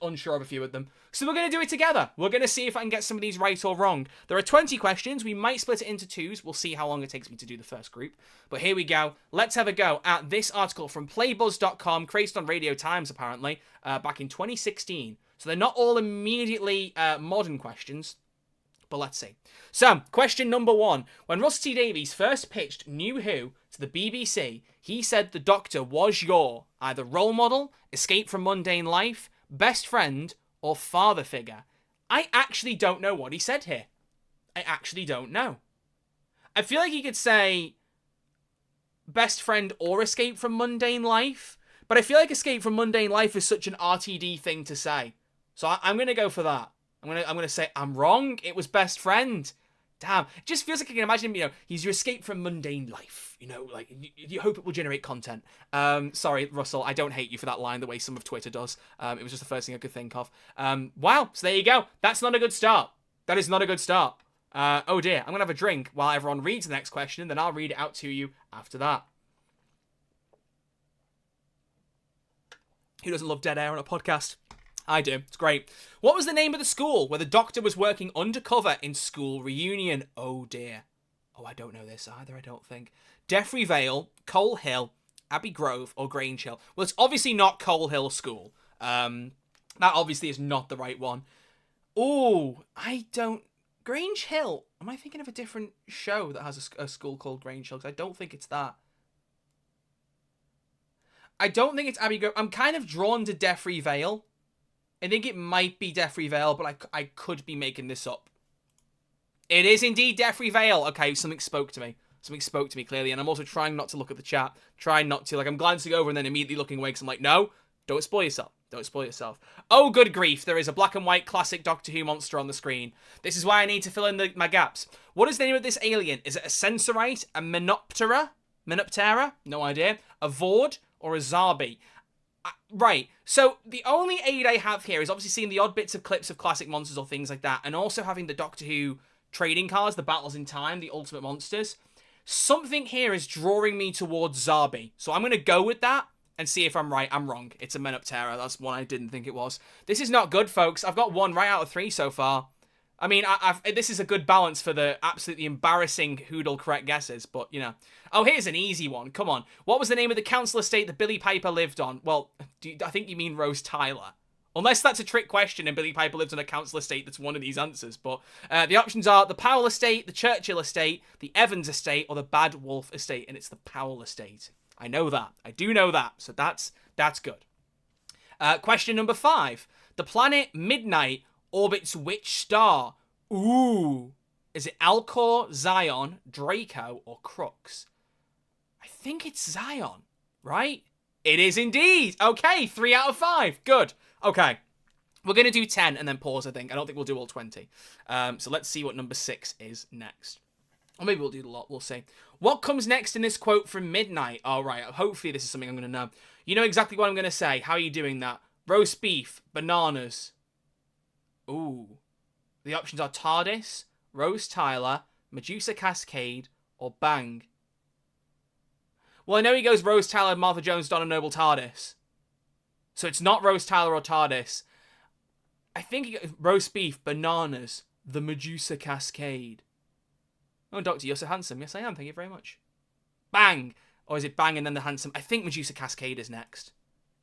unsure of a few of them. So we're going to do it together. We're going to see if I can get some of these right or wrong. There are 20 questions. We might split it into twos. We'll see how long it takes me to do the first group. But here we go. Let's have a go at this article from playbuzz.com, created on Radio Times, apparently, back in 2016. So they're not all immediately modern questions. But let's see. So, question number 1. When Russell T Davies first pitched New Who to the BBC, he said the Doctor was your either role model, escape from mundane life, best friend, or father figure. I actually don't know what he said here. I actually don't know. I feel like he could say best friend or escape from mundane life, but I feel like escape from mundane life is such an RTD thing to say. So I'm going to go for that. I'm gonna say I'm wrong. It was best friend. Damn. It just feels like I can imagine him, he's your escape from mundane life. Like you hope it will generate content. Sorry, Russell, I don't hate you for that line the way some of Twitter does. It was just the first thing I could think of. Wow, so there you go. That's not a good start. That is not a good start. Oh dear, I'm gonna have a drink while everyone reads the next question, and then I'll read it out to you after that. Who doesn't love dead air on a podcast? I do. It's great. What was the name of the school where the Doctor was working undercover in School Reunion? Oh, dear. Oh, I don't know this either, I don't think. Deffrey Vale, Coal Hill, Abbey Grove, or Grange Hill? Well, it's obviously not Coal Hill School. That obviously is not the right one. Oh, I don't... Grange Hill. Am I thinking of a different show that has a school called Grange Hill? Because I don't think it's that. I don't think it's Abbey Grove. I'm kind of drawn to Deffrey Vale. I think it might be Deffrey Vale, but I could be making this up. It is indeed Deffrey Vale. Okay, something spoke to me. Something spoke to me clearly, and I'm also trying not to look at the chat. Trying not to, like, I'm glancing over and then immediately looking away because I'm like, no, don't spoil yourself. Don't spoil yourself. Oh, good grief. There is a black and white classic Doctor Who monster on the screen. This is why I need to fill in my gaps. What is the name of this alien? Is it a Sensorite, a Menoptera? Menoptera? No idea. A Vord or a Zarbi? Right. So the only aid I have here is obviously seeing the odd bits of clips of classic monsters or things like that, and also having the Doctor Who trading cards, the Battles in Time, the Ultimate Monsters. Something here is drawing me towards Zarbi. So I'm going to go with that and see if I'm right. I'm wrong. It's a Menoptera. That's one I didn't think it was. This is not good, folks. I've got 1 right out of 3 so far. I mean, this is a good balance for the absolutely embarrassing Whodle correct guesses, but, you know. Oh, here's an easy one. Come on. What was the name of the council estate that Billy Piper lived on? Well, I think you mean Rose Tyler. Unless that's a trick question and Billy Piper lives on a council estate that's one of these answers. But the options are the Powell estate, the Churchill estate, the Evans estate, or the Bad Wolf estate. And it's the Powell estate. I know that. I do know that. So that's good. Question number 5. The planet Midnight orbits which star? Ooh. Is it Alcor, Zion, Draco, or Crux? I think it's Zion, right? It is indeed. Okay, 3 out of 5. Good. Okay. We're going to do 10 and then pause, I think. I don't think we'll do all 20. So let's see what number 6 is next. Or maybe we'll do the lot. We'll see. What comes next in this quote from Midnight? All right. Hopefully this is something I'm going to know. You know exactly what I'm going to say. How are you doing that? Roast beef, bananas. Ooh. The options are TARDIS, Rose Tyler, Medusa Cascade, or Bang. Well, I know he goes Rose Tyler, Martha Jones, Donna Noble, TARDIS. So it's not Rose Tyler or TARDIS. I think he goes roast beef, bananas, the Medusa Cascade. Oh, Doctor, you're so handsome. Yes, I am. Thank you very much. Bang. Or is it Bang and then the handsome? I think Medusa Cascade is next.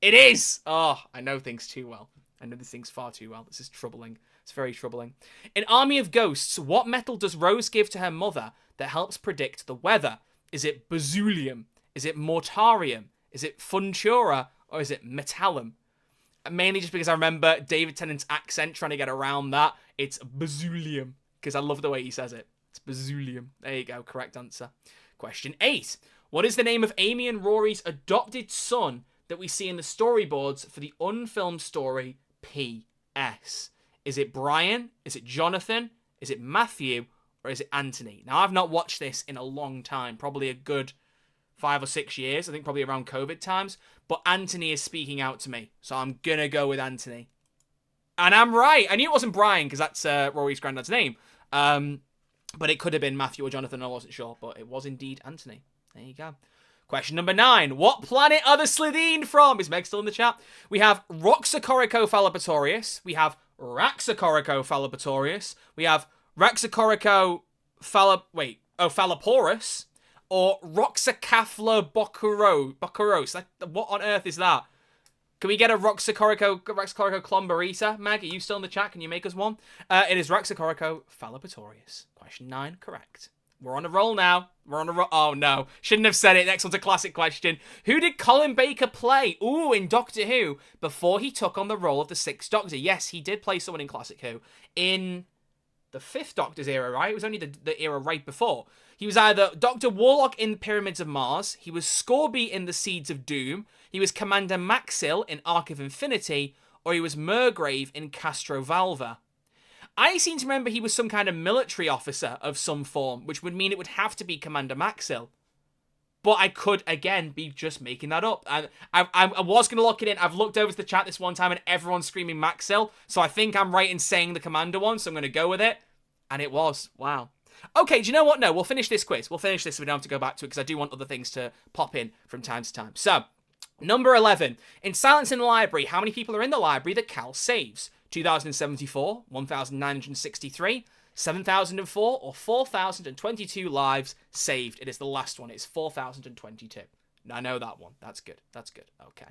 It is! Oh, I know things too well. I know these things far too well. This is troubling. It's very troubling. In Army of Ghosts, what metal does Rose give to her mother that helps predict the weather? Is it Bezulium? Is it Mortarium? Is it Funtura? Or is it Metallum? Mainly just because I remember David Tennant's accent trying to get around that. It's Bezulium. Because I love the way he says it. It's Bezulium. There you go. Correct answer. Question 8. What is the name of Amy and Rory's adopted son that we see in the storyboards for the unfilmed story P.S.? Is it Brian? Is it Jonathan? Is it Matthew? Or is it Anthony? Now, I've not watched this in a long time. Probably a good 5 or 6 years. I think probably around COVID times. But Anthony is speaking out to me. So I'm going to go with Anthony. And I'm right. I knew it wasn't Brian because that's Rory's granddad's name. But it could have been Matthew or Jonathan. I wasn't sure. But it was indeed Anthony. There you go. Question number 9. What planet are the Slitheen from? Is Meg still in the chat? We have Roxacorico Fallopatorius. We have Raxacorico Fallopatorius. We have Raxacorico Falloporus. Or Roxacaphla Boccaros. What on earth is that? Can we get a Raxacorico Clombarita? Mag, are you still in the chat? Can you make us one? It is Raxacorico Fallopatorius. Question 9, correct. We're on a roll now. We're on a roll. Oh, no. Shouldn't have said it. Next one's a classic question. Who did Colin Baker play? Ooh, in Doctor Who, before he took on the role of the 6th Doctor. Yes, he did play someone in Classic Who. In the 5th Doctor's era, right? It was only the era right before. He was either Dr. Warlock in Pyramids of Mars. He was Scorby in The Seeds of Doom. He was Commander Maxil in Arc of Infinity. Or he was Murgrave in Castrovalva. I seem to remember he was some kind of military officer of some form, which would mean it would have to be Commander Maxil. But I could, again, be just making that up. I was going to lock it in. I've looked over to the chat this one time and everyone's screaming Maxil. So I think I'm right in saying the Commander one, so I'm going to go with it. And it was. Wow. Okay, do you know what? No, we'll finish this quiz. We'll finish this so we don't have to go back to it because I do want other things to pop in from time to time. So, Number 11. In Silence in the Library, how many people are in the library that Cal saves? 2,074, 1,963, 7,004, or 4,022 lives saved. It is the last one. It's 4,022. I know that one. That's good. That's good. Okay.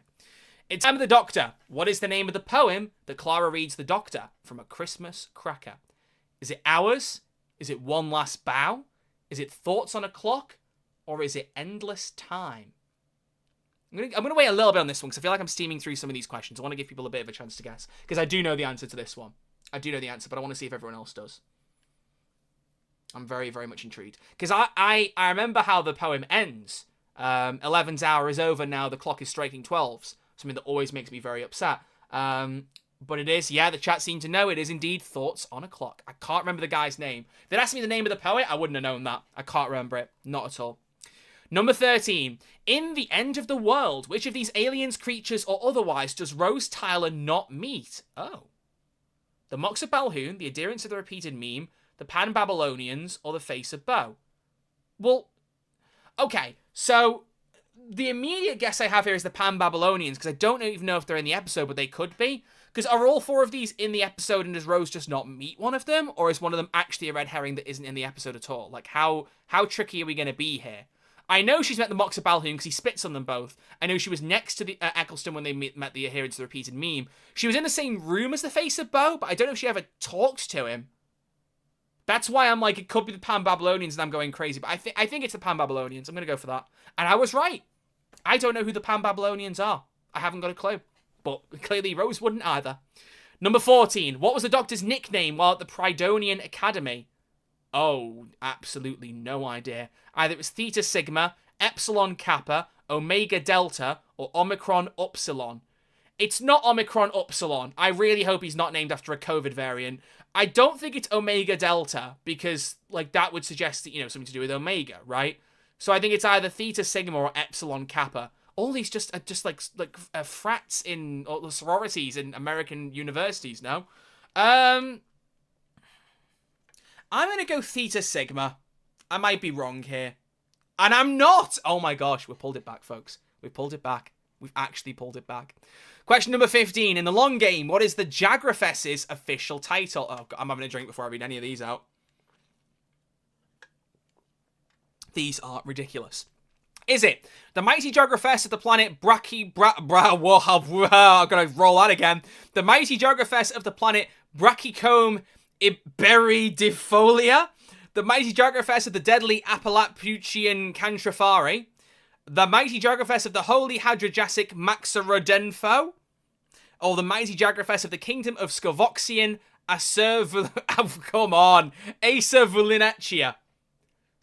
In Time of the Doctor, what is the name of the poem that Clara reads the Doctor from A Christmas Cracker? Is it Hours? Is it One Last Bow? Is it Thoughts on a Clock? Or is it Endless Time? I'm gonna wait a little bit on this one because I feel like I'm steaming through some of these questions. I want to give people a bit of a chance to guess because I do know the answer to this one. I do know the answer, but I want to see if everyone else does. I'm very, very much intrigued because I remember how the poem ends. 11's hour is over now. The clock is striking 12's. Something that always makes me very upset. But it is, yeah, the chat seemed to know it is indeed Thoughts on a Clock. I can't remember the guy's name. If they'd asked me the name of the poet, I wouldn't have known that. I can't remember it. Not at all. Number 13. In The End of the World, which of these aliens, creatures, or otherwise does Rose Tyler not meet? Oh. The Mox of Balhoun, the Adherents of the Repeated Meme, the Pan-Babylonians, or the Face of Bo? Well, okay, so the immediate guess I have here is the Pan-Babylonians, because I don't even know if they're in the episode, but they could be. Because are all four of these in the episode and does Rose just not meet one of them? Or is one of them actually a red herring that isn't in the episode at all? Like, how tricky are we going to be here? I know she's met the Mox of Balhoun because he spits on them both. I know she was next to the Eccleston when they met the Adherents of the Repeated Meme. She was in the same room as the Face of Bo, but I don't know if she ever talked to him. That's why I'm like, it could be the Pan-Babylonians and I'm going crazy. But I think it's the Pan-Babylonians. I'm going to go for that. And I was right. I don't know who the Pan-Babylonians are. I haven't got a clue. But clearly Rose wouldn't either. Number 14. What was the Doctor's nickname while at the Prydonian Academy? Oh, absolutely no idea. Either it was Theta Sigma, Epsilon Kappa, Omega Delta, or Omicron Upsilon. It's not Omicron Upsilon. I really hope he's not named after a COVID variant. I don't think it's Omega Delta, because, like, that would suggest that, you know, something to do with Omega, right? So I think it's either Theta Sigma or Epsilon Kappa. All these just frats in, or sororities in American universities, no? I'm going to go Theta Sigma. I might be wrong here. And I'm not! Oh my gosh, we pulled it back, folks. We pulled it back. We've actually pulled it back. Question number 15. In the long game, what is the Jagrafess's official title? Oh, God, I'm having a drink before I read any of these out. These are ridiculous. Is it the mighty Jagrafess of the planet I'm gonna roll that again. The mighty Jagrafess of the planet Brachycomb Iberidifolia? The mighty Jagrafess of the deadly Appalachian Cantrafari? The mighty Jagrafess of the holy Hadrajasic Maxarodenfo? Or the mighty Jagrafess of the kingdom of Scovoxian come on, Acervulinacea?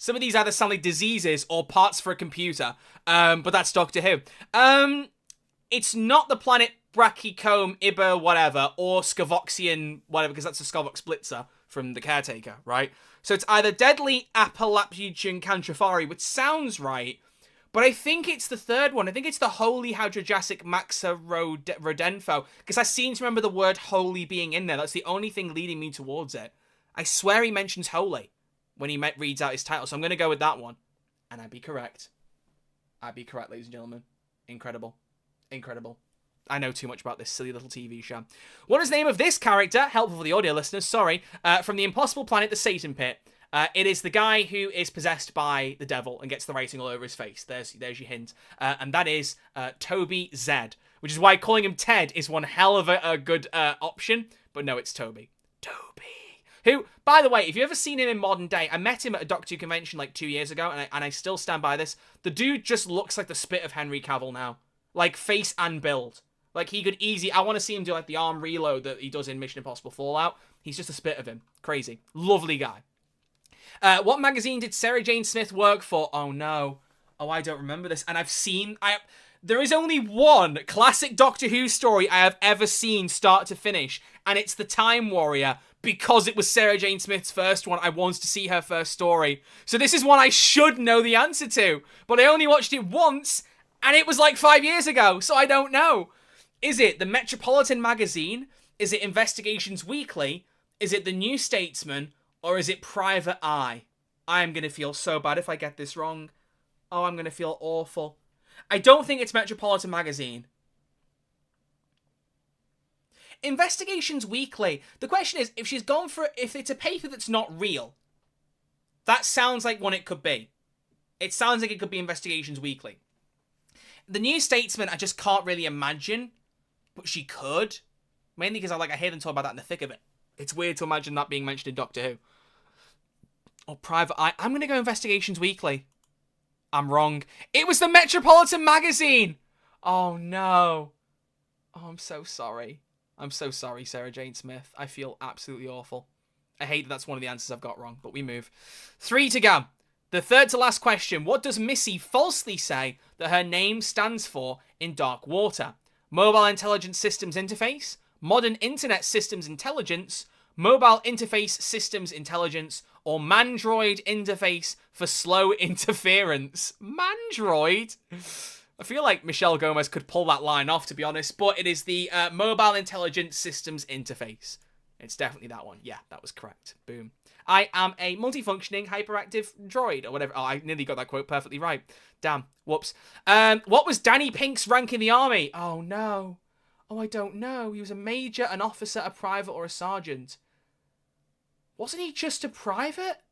Some of these either sound like diseases or parts for a computer, but that's Doctor Who. It's not the planet Brachycomb, Iber, whatever, or Scovoxian, whatever, because that's a Scovox Blitzer from The Caretaker, right? So it's either Deadly Appalachian Cantrafari, which sounds right, but I think it's the third one. I think it's the Holy Hadrajasic Maxa Rodenfo, because I seem to remember the word holy being in there. That's the only thing leading me towards it. I swear he mentions holy when he reads out his title. So I'm going to go with that one. And I'd be correct. I'd be correct, ladies and gentlemen. Incredible. Incredible. I know too much about this silly little TV show. What is the name of this character? Helpful for the audio listeners, sorry. From the impossible planet, the Satan Pit. It is the guy who is possessed by the devil and gets the writing all over his face. There's your hint. And that is Toby Zed. Which is why calling him Ted is one hell of a good option. But no, it's Toby. Toby. Who, by the way, if you've ever seen him in modern day, I met him at a Doctor Who convention like 2 years ago, and I still stand by this. The dude just looks like the spit of Henry Cavill now. Like, face and build. Like, he could easily... I want to see him do, like, the arm reload that he does in Mission Impossible Fallout. He's just a spit of him. Crazy. Lovely guy. What magazine did Sarah Jane Smith work for? Oh, no. Oh, I don't remember this. And I've seen... There is only one classic Doctor Who story I have ever seen start to finish, and it's The Time Warrior, because it was Sarah Jane Smith's first one. I wanted to see her first story. So this is one I should know the answer to, but I only watched it once, and it was like 5 years ago, so I don't know. Is it the Metropolitan Magazine? Is it Investigations Weekly? Is it the New Statesman? Or is it Private Eye? I am going to feel so bad if I get this wrong. Oh, I'm going to feel awful. I don't think it's Metropolitan Magazine. Investigations Weekly. The question is, if it's a paper that's not real, that sounds like one it could be. It sounds like it could be Investigations Weekly. The New Statesman, I just can't really imagine, but she could. Mainly because I hear them talk about that in the thick of it. It's weird to imagine that being mentioned in Doctor Who. Or Private Eye. I'm going to go Investigations Weekly. I'm wrong. It was the Metropolitan Magazine! Oh, no. Oh, I'm so sorry. I'm so sorry, Sarah Jane Smith. I feel absolutely awful. I hate that that's one of the answers I've got wrong, but we move. 3 to go. The third to last question. What does Missy falsely say that her name stands for in Dark Water? Mobile Intelligence Systems Interface, Modern Internet Systems Intelligence, Mobile Interface Systems Intelligence, or Mandroid Interface for Slow Interference. Mandroid? I feel like Michelle Gomez could pull that line off, to be honest, but it is the Mobile Intelligence Systems Interface. It's definitely that one. Yeah, that was correct. Boom. I am a multifunctioning hyperactive droid, or whatever. Oh, I nearly got that quote perfectly right. Damn. Whoops. What was Danny Pink's rank in the army? Oh, no. Oh, I don't know. He was a major, an officer, a private, or a sergeant. Wasn't he just a private?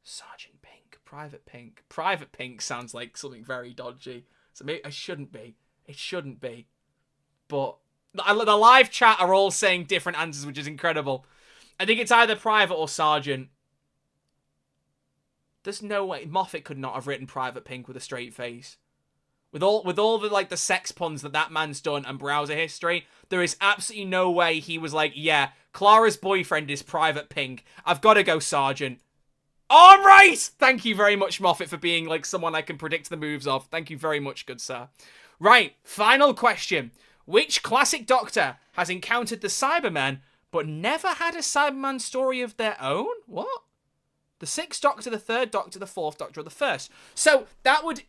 Sergeant Pink. Private Pink. Private Pink sounds like something very dodgy. So maybe it shouldn't be. It shouldn't be. But the live chat are all saying different answers, which is incredible. I think it's either private or sergeant. There's no way Moffat could not have written Private Pink with a straight face. With all the the sex puns that man's done and browser history, there is absolutely no way he was like, yeah, Clara's boyfriend is Private Pink. I've got to go sergeant. All right! Thank you very much, Moffat, for being like someone I can predict the moves of. Thank you very much, good sir. Right, final question. Which classic Doctor has encountered the Cybermen but never had a Cyberman story of their own? What? The 6th Doctor, the 3rd Doctor, the 4th Doctor, or the 1st? So that would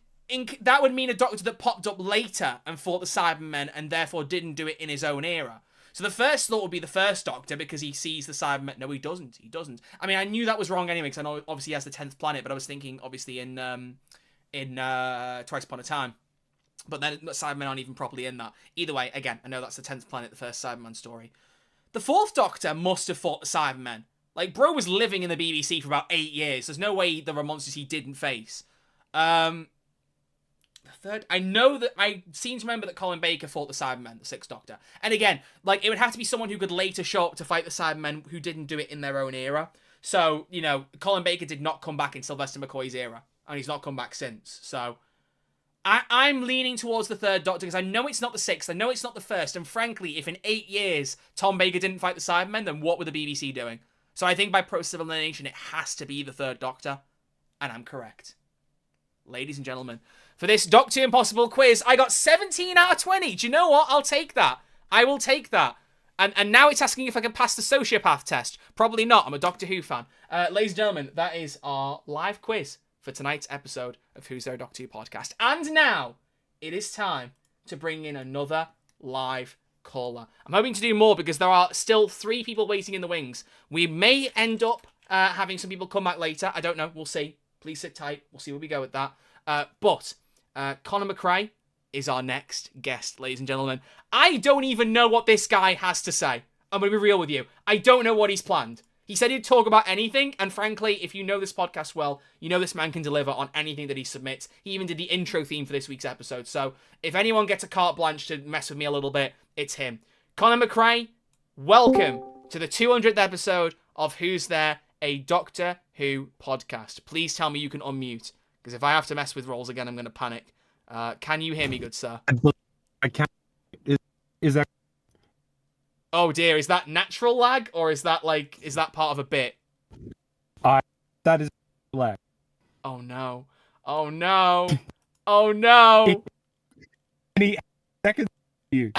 mean a Doctor that popped up later and fought the Cybermen and therefore didn't do it in his own era. So the first thought would be the 1st Doctor because he sees the Cybermen. No, he doesn't. He doesn't. I mean, I knew that was wrong anyway because I know obviously he has the 10th planet, but I was thinking obviously in Twice Upon a Time. But then the Cybermen aren't even properly in that. Either way, again, I know that's the 10th planet, the first Cyberman story. The 4th Doctor must have fought the Cybermen. Like, bro was living in the BBC for about 8 years. There's no way there were monsters he didn't face. The 3rd... I seem to remember that Colin Baker fought the Cybermen, the 6th Doctor. And again, like, it would have to be someone who could later show up to fight the Cybermen who didn't do it in their own era. So, you know, Colin Baker did not come back in Sylvester McCoy's era. And he's not come back since. So... I'm leaning towards the 3rd Doctor because I know it's not the 6th, I know it's not the 1st, and frankly, if in 8 years Tom Baker didn't fight the Cybermen, then what were the BBC doing? So I think by process of elimination, it has to be the 3rd Doctor, and I'm correct. Ladies and gentlemen, for this Doctor Impossible quiz, I got 17 out of 20. Do you know what? I'll take that. I will take that. And now it's asking if I can pass the sociopath test. Probably not. I'm a Doctor Who fan. Ladies and gentlemen, that is our live quiz for tonight's episode of Who's There Doctor Who podcast. And now, it is time to bring in another live caller. I'm hoping to do more because there are still 3 people waiting in the wings. We may end up having some people come back later. I don't know. We'll see. Please sit tight. We'll see where we go with that. But Conor McRae is our next guest, ladies and gentlemen. I don't even know what this guy has to say. I'm going to be real with you. I don't know what he's planned. He said he'd talk about anything, and frankly, if you know this podcast well, you know this man can deliver on anything that he submits. He even did the intro theme for this week's episode, so if anyone gets a carte blanche to mess with me a little bit, it's him. Conor McRae, welcome to the 200th episode of Who's There, a Doctor Who podcast. Please tell me you can unmute, because if I have to mess with rolls again, I'm going to panic. Can you hear me, good sir? I can't. Is that... Oh dear, is that natural lag, or is that part of a bit? That is lag. Oh no. Oh no. Oh no. Any seconds you.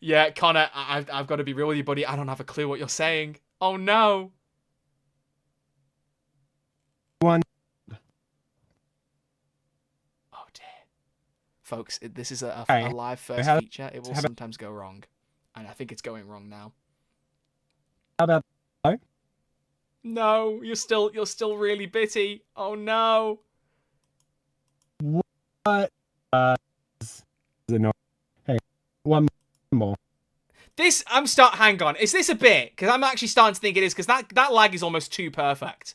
Yeah, Connor, I've got to be real with you, buddy. I don't have a clue what you're saying. Oh no. One. Oh dear. Folks, this is a Right. live first How- feature. It will sometimes go wrong. And I think it's going wrong now. How about... No, you're still really bitty. Oh no. Is annoying. Hey, one more. Hang on. Is this a bit? Because I'm actually starting to think it is, because that lag is almost too perfect.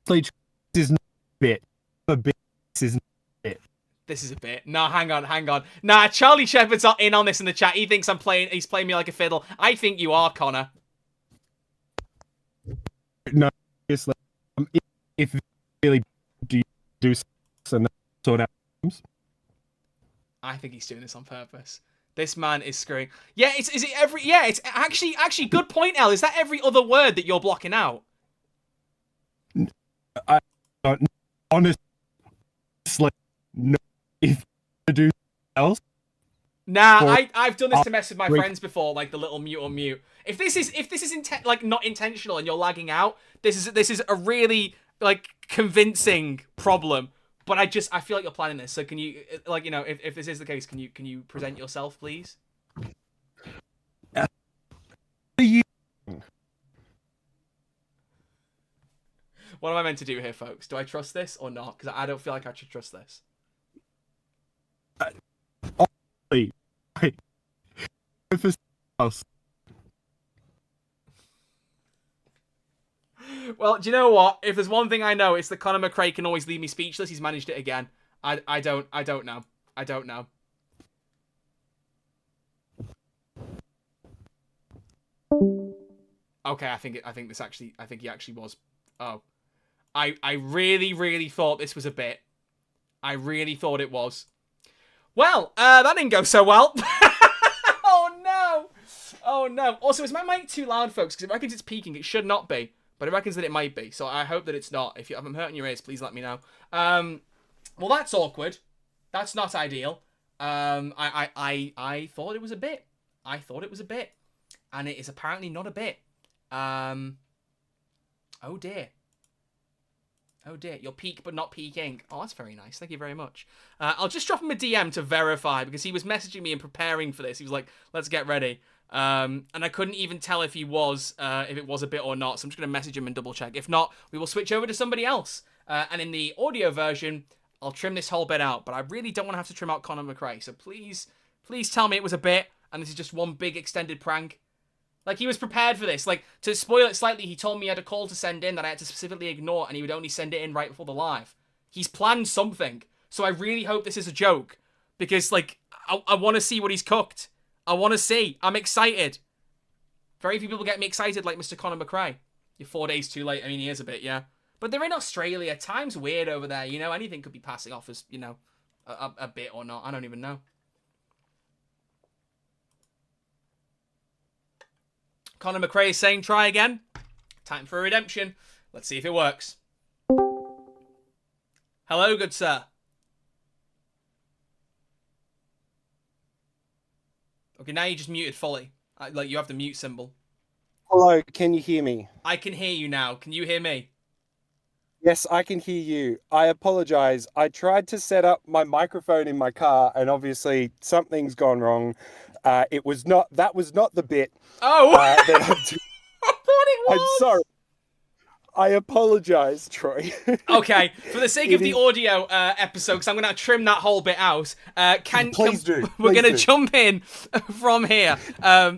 This is not a bit. A bit. This is not a bit. This is a bit. No, hang on. Nah, Charlie Shepherd's not in on this in the chat. He thinks he's playing me like a fiddle. I think you are, Connor. No, seriously. If you really do some sort of. I think he's doing this on purpose. This man is screwing. Yeah, it's actually good point, El. Is that every other word that you're blocking out? I don't honestly no. If you do else. Nah, I've done this to mess with my friends before, like the little mute on mute. If this is not intentional and you're lagging out, this is a really like convincing problem. But I feel like you're planning this. So can you, like, you know, if this is the case, can you present yourself, please? What am I meant to do here, folks? Do I trust this or not? Because I don't feel like I should trust this. Well, do you know what? If there's one thing I know, it's that Conor McRae can always leave me speechless. He's managed it again. I don't know. Okay, I think he actually was. Oh. I really thought this was a bit. I really thought it was. Well, that didn't go so well. Oh no. Also, is my mic too loud, folks? Because it reckons it's peaking. It should not be. But it reckons that it might be, so I hope that it's not. If I'm hurting your ears, please let me know. Well, that's awkward. That's not ideal. I thought it was a bit. And it is apparently not a bit. Oh dear. You're peak but not peaking. Oh, that's very nice. Thank you very much. I'll just drop him a DM to verify, because he was messaging me and preparing for this. He was like, let's get ready. And I couldn't even tell if it was a bit or not, so I'm just going to message him and double check. If not, we will switch over to somebody else. And in the audio version, I'll trim this whole bit out, but I really don't want to have to trim out Conor McRae, so please tell me it was a bit, and this is just one big extended prank. Like, he was prepared for this. Like, to spoil it slightly, he told me he had a call to send in that I had to specifically ignore, and he would only send it in right before the live. He's planned something, so I really hope this is a joke, because, like, I want to see what he's cooked. I want to see. I'm excited. Very few people get me excited like Mr. Conor McRae. You're 4 days too late. I mean, he is a bit, yeah. But they're in Australia. Time's weird over there, you know? Anything could be passing off as, you know, a bit or not. I don't even know. Conor McRae is saying try again. Time for a redemption. Let's see if it works. Hello, good sir. Okay, now you just muted fully. Like, you have the mute symbol. Hello, can you hear me? I can hear you now. Can you hear me? Yes, I can hear you. I apologize. I tried to set up my microphone in my car, and obviously something's gone wrong. That was not the bit. Oh! That I thought it was! I'm sorry. I apologize, Troy. Okay, for the sake of the audio episode, because I'm going to trim that whole bit out, Please do. We're going to do. jump in from here.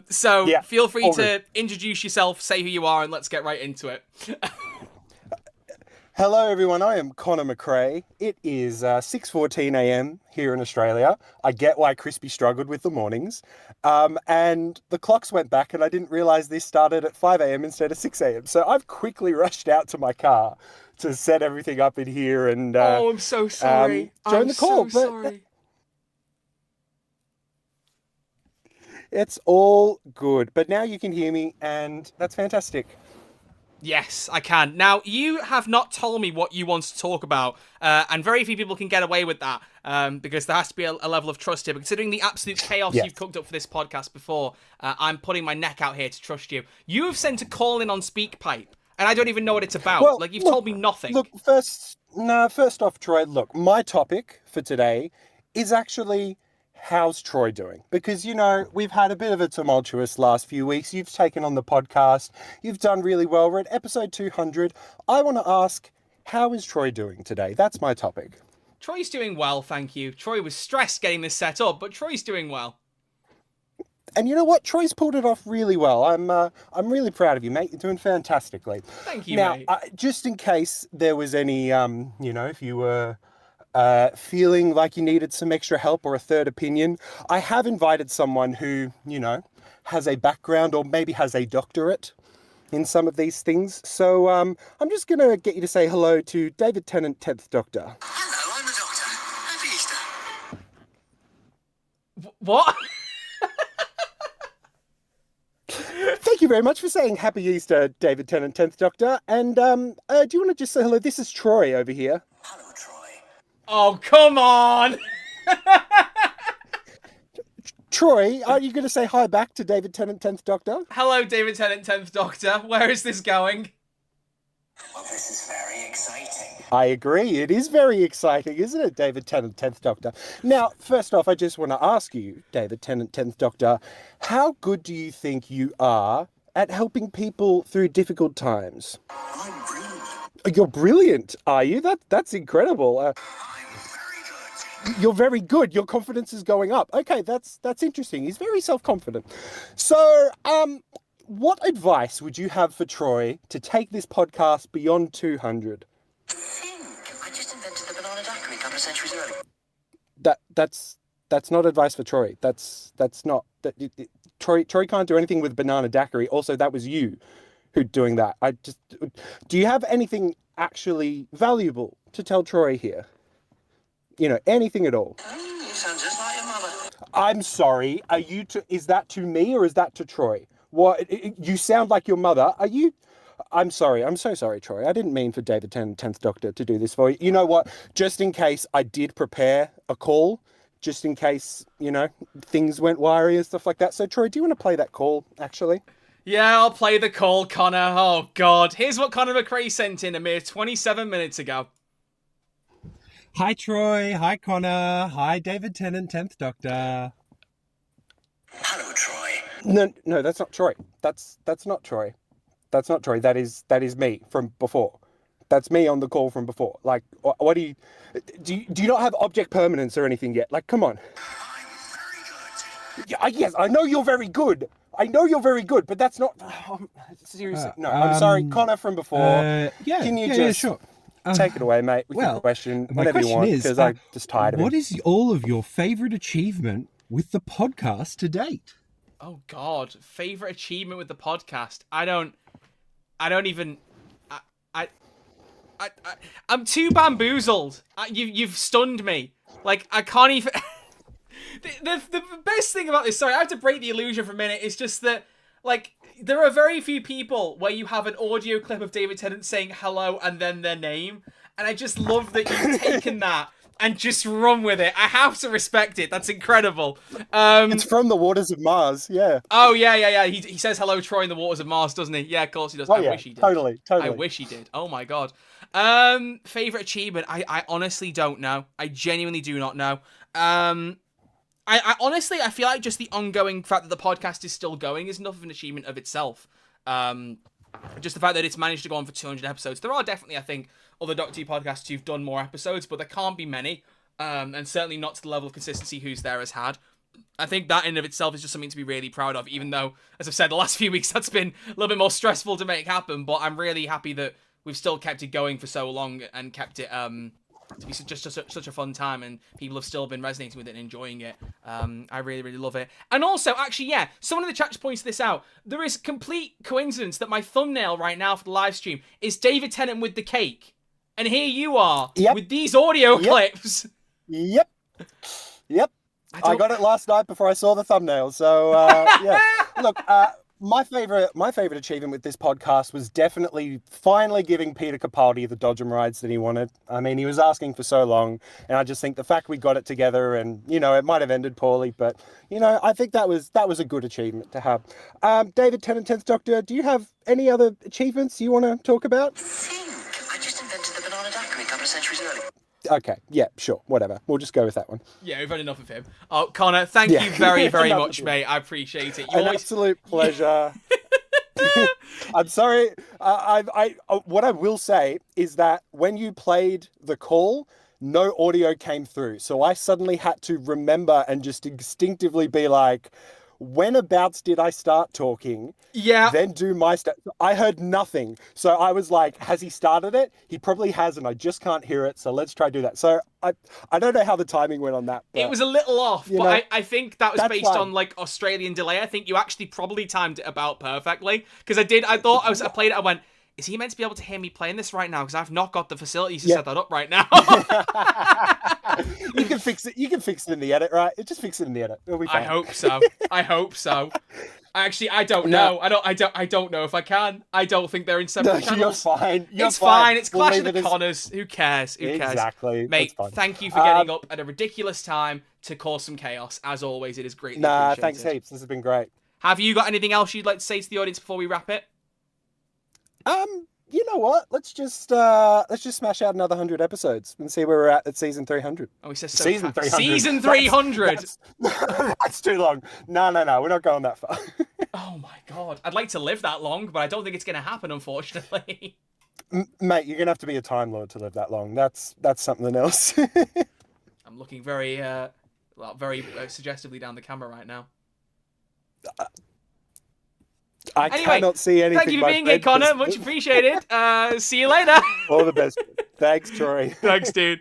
So Yeah, feel free all to good. introduce yourself, say who you are, and let's get right into it. Hello, everyone. I am Conor McRae. It is 6:14 a.m. here in Australia. I get why Crispy struggled with the mornings. And the clocks went back, and I didn't realize this started at 5 a.m. instead of 6 a.m. So I've quickly rushed out to my car to set everything up in here and oh, I'm so sorry. join the call. I'm so sorry. It's all good. But now you can hear me, and that's fantastic. Yes, I can. Now, you have not told me what you want to talk about, and very few people can get away with that, because there has to be a level of trust here. But considering the absolute chaos Yes. you've cooked up for this podcast before, I'm putting my neck out here to trust you. You have sent a call in on SpeakPipe, and I don't even know what it's about. Well, like, you've look, told me nothing. Look, first off, Troy, look, my topic for today is actually how's Troy doing? Because, you know, we've had a bit of a tumultuous last few weeks. You've taken on the podcast. You've done really well. We're at episode 200. I want to ask, how is Troy doing today? That's my topic. Troy's doing well, thank you. Troy was stressed getting this set up, but Troy's doing well. And you know what? Troy's pulled it off really well. I'm really proud of you, mate. You're doing fantastically. Thank you, now, mate. Just in case there was any, if you were feeling like you needed some extra help or a third opinion, I have invited someone who, has a background or maybe has a doctorate in some of these things. So I'm just going to get you to say hello to David Tennant, 10th Doctor. Hello, I'm the Doctor. Happy Easter. What? Thank you very much for saying Happy Easter, David Tennant, 10th Doctor. And do you want to just say hello? This is Troy over here. Hello, Troy. Oh, come on! Troy, are you going to say hi back to David Tennant, 10th Doctor? Hello, David Tennant, 10th Doctor. Where is this going? Well, this is very exciting. I agree. It is very exciting, isn't it, David Tennant, 10th Doctor? Now, first off, I just want to ask you, David Tennant, 10th Doctor, how good do you think you are at helping people through difficult times? I'm brilliant. You're brilliant, are you? That's incredible. I'm very good. You're very good. Your confidence is going up. Okay, that's interesting. He's very self-confident. So, what advice would you have for Troy to take this podcast beyond 200? I just invented the banana daiquiri a couple of centuries early. That's not advice for Troy. That's not Troy can't do anything with banana daiquiri. Also, that was you who's doing that. Do you have anything actually valuable to tell Troy here? Anything at all? You sound just like your mother. I'm sorry. Is that to me or is that to Troy? What? You sound like your mother. Are you? I'm sorry. I'm so sorry, Troy. I didn't mean for David 10th Doctor to do this for you. You know what? Just in case I did prepare a call, just in case, things went wiry and stuff like that. So, Troy, do you want to play that call, actually? Yeah, I'll play the call, Connor. Oh, God. Here's what Connor McRae sent in a mere 27 minutes ago. Hi, Troy. Hi, Connor. Hi, David Tennant, 10th Doctor. Hello, Troy. No, that's not Troy. That's not Troy. That's not Troy. That is me from before. That's me on the call from before. Like, what do you not have object permanence or anything yet? Like, come on. I'm very good. Yeah, yes, I know you're very good. But that's not. Seriously, no. I'm sorry, Connor from before. Can you just sure. take it away, mate? With your question, my whatever question you want, is, because I'm just tired of it. What is all of your favourite achievement with the podcast to date? Oh, God. Favorite achievement with the podcast? I'm too bamboozled. You've stunned me. Like, I can't even... the best thing about this, sorry, I have to break the illusion for a minute, is just that, like, there are very few people where you have an audio clip of David Tennant saying hello and then their name. And I just love that you've taken that and just run with it. I have to respect it. That's incredible. It's from the waters of Mars, yeah. Oh, yeah. He says hello, Troy, in the waters of Mars, doesn't he? Yeah, of course he does. Oh, I yeah, wish he did. totally. I wish he did. Oh, my God. Favorite achievement? I honestly don't know. I genuinely do not know. I honestly, I feel like just the ongoing fact that the podcast is still going is enough of an achievement of itself. Just the fact that it's managed to go on for 200 episodes. There are definitely, I think, other Doctor Who podcasts who've done more episodes, but there can't be many. And certainly not to the level of consistency Who's There has had. I think that in and of itself is just something to be really proud of, even though, as I've said, the last few weeks that's been a little bit more stressful to make happen, but I'm really happy that we've still kept it going for so long and kept it to be just such a fun time, and people have still been resonating with it and enjoying it. I really, really love it. And also, actually, yeah, someone in the chat just points this out. There is complete coincidence that my thumbnail right now for the live stream is David Tennant with the cake. And here you are with these audio clips. Yep. I got it last night before I saw the thumbnail. So, yeah. Look, my favorite achievement with this podcast was definitely finally giving Peter Capaldi the Dodgem rides that he wanted. I mean, he was asking for so long, and I just think the fact we got it together, and it might have ended poorly, but I think that was a good achievement to have. David Tennant, 10th Doctor, do you have any other achievements you want to talk about? I just invented the banana daiquiri a couple of centuries early. Okay, yeah, sure, whatever. We'll just go with that one. Yeah, we've had enough of him. Oh, Connor, thank you very, very much, mate. I appreciate it. Absolute pleasure. I'm sorry. What I will say is that when you played the call, no audio came through. So I suddenly had to remember and just instinctively be like, whenabouts did I start talking? Yeah. Then do my stuff. I heard nothing. So I was like, has he started it? He probably has, and I just can't hear it. So let's try do that. So I don't know how the timing went on that. It was a little off, but I think that was based fine. on like Australian delay. I think you actually probably timed it about perfectly. Because I played it, I went, is he meant to be able to hear me playing this right now? Because I've not got the facilities to set that up right now. You can fix it. You can fix it in the edit, right? Just fix it in the edit. It'll be fine. I hope so. I hope so. Actually, I don't know. I don't know if I can. I don't think they're in separate channels. You're fine. It's fine. It's Clash of the Connors. Who cares? Who cares? Exactly. Mate, thank you for getting up at a ridiculous time to cause some chaos. As always, it is greatly appreciated. Thanks heaps. This has been great. Have you got anything else you'd like to say to the audience before we wrap it? You know what? Let's just smash out another 100 episodes and see where we're at season 300. Oh, he says so season 300. Season 300. That's too long. No, we're not going that far. Oh my god, I'd like to live that long, but I don't think it's going to happen, unfortunately. Mate, you're gonna have to be a Time Lord to live that long. That's something else. I'm looking very suggestively down the camera right now. I cannot see anything. Thank you for being here, Connor. Much appreciated. See you later. All the best. Thanks, Troy. Thanks, dude.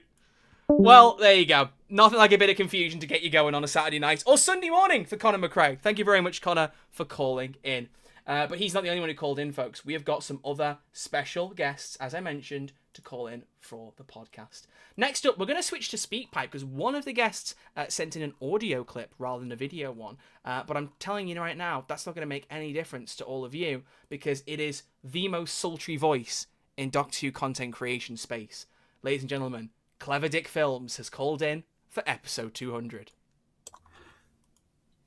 Well, there you go. Nothing like a bit of confusion to get you going on a Saturday night or Sunday morning for Connor McRae. Thank you very much, Connor, for calling in. But he's not the only one who called in, folks. We have got some other special guests, as I mentioned, to call in for the podcast. Next up, we're going to switch to SpeakPipe because one of the guests sent in an audio clip rather than a video one. But I'm telling you right now, that's not going to make any difference to all of you because it is the most sultry voice in Doctor Who content creation space. Ladies and gentlemen, Clever Dick Films has called in for episode 200.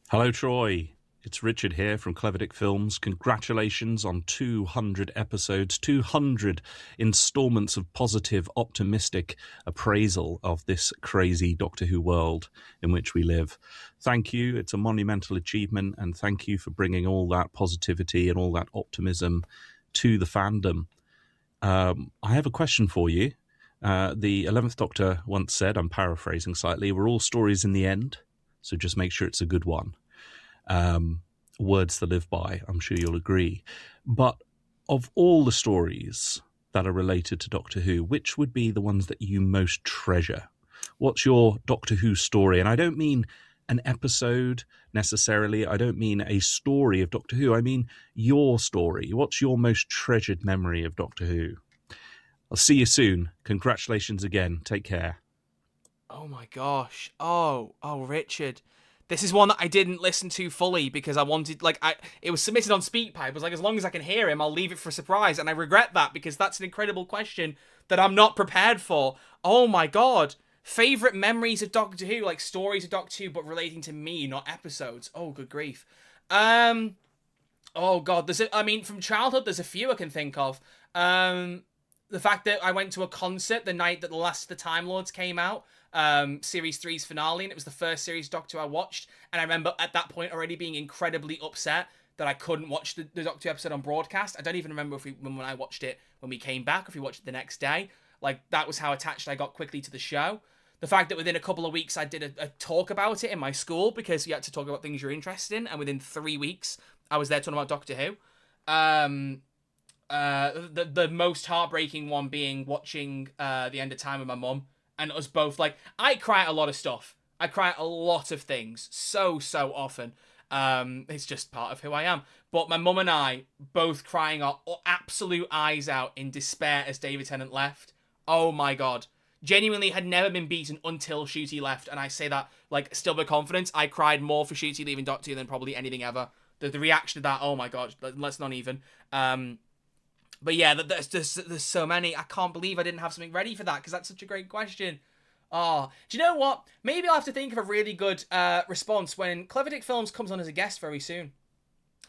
Hello, Troy. It's Richard here from Clever Dick Films. Congratulations on 200 episodes, 200 installments of positive, optimistic appraisal of this crazy Doctor Who world in which we live. Thank you. It's a monumental achievement, and thank you for bringing all that positivity and all that optimism to the fandom. I have a question for you. The 11th Doctor once said, I'm paraphrasing slightly, we're all stories in the end, so just make sure it's a good one. Words to live by, I'm sure you'll agree. But of all the stories that are related to Doctor Who, which would be the ones that you most treasure? What's your Doctor Who story? And I don't mean an episode necessarily. I don't mean a story of Doctor Who. I mean your story. What's your most treasured memory of Doctor Who? I'll see you soon. Congratulations again. Take care. Oh my gosh. Oh, Richard. This is one that I didn't listen to fully because I wanted, it was submitted on SpeakPipe. I was like, as long as I can hear him, I'll leave it for a surprise. And I regret that because that's an incredible question that I'm not prepared for. Oh my god. Favorite memories of Doctor Who, like stories of Doctor Who, but relating to me, not episodes. Oh, good grief. Oh god. From childhood, there's a few I can think of. The fact that I went to a concert the night that the last of the Time Lords came out. Series 3's finale, and it was the first series Doctor I watched, and I remember at that point already being incredibly upset that I couldn't watch the Doctor episode on broadcast. I don't even remember when I watched it when we came back, or if we watched it the next day. Like, that was how attached I got quickly to the show. The fact that within a couple of weeks I did a talk about it in my school, because you had to talk about things you're interested in, and within 3 weeks I was there talking about Doctor Who. The most heartbreaking one being watching The End of Time with my mum. And us both, I cry at a lot of stuff. I cry at a lot of things so often. It's just part of who I am. But my mum and I both crying our absolute eyes out in despair as David Tennant left. Oh my god. Genuinely had never been beaten until Ncuti left. And I say that, still with confidence. I cried more for Ncuti leaving Doctor Who than probably anything ever. The reaction to that, oh my god, let's not even. But yeah, there's so many. I can't believe I didn't have something ready for that, because that's such a great question. Oh, do you know what? Maybe I'll have to think of a really good response when Clever Dick Films comes on as a guest very soon.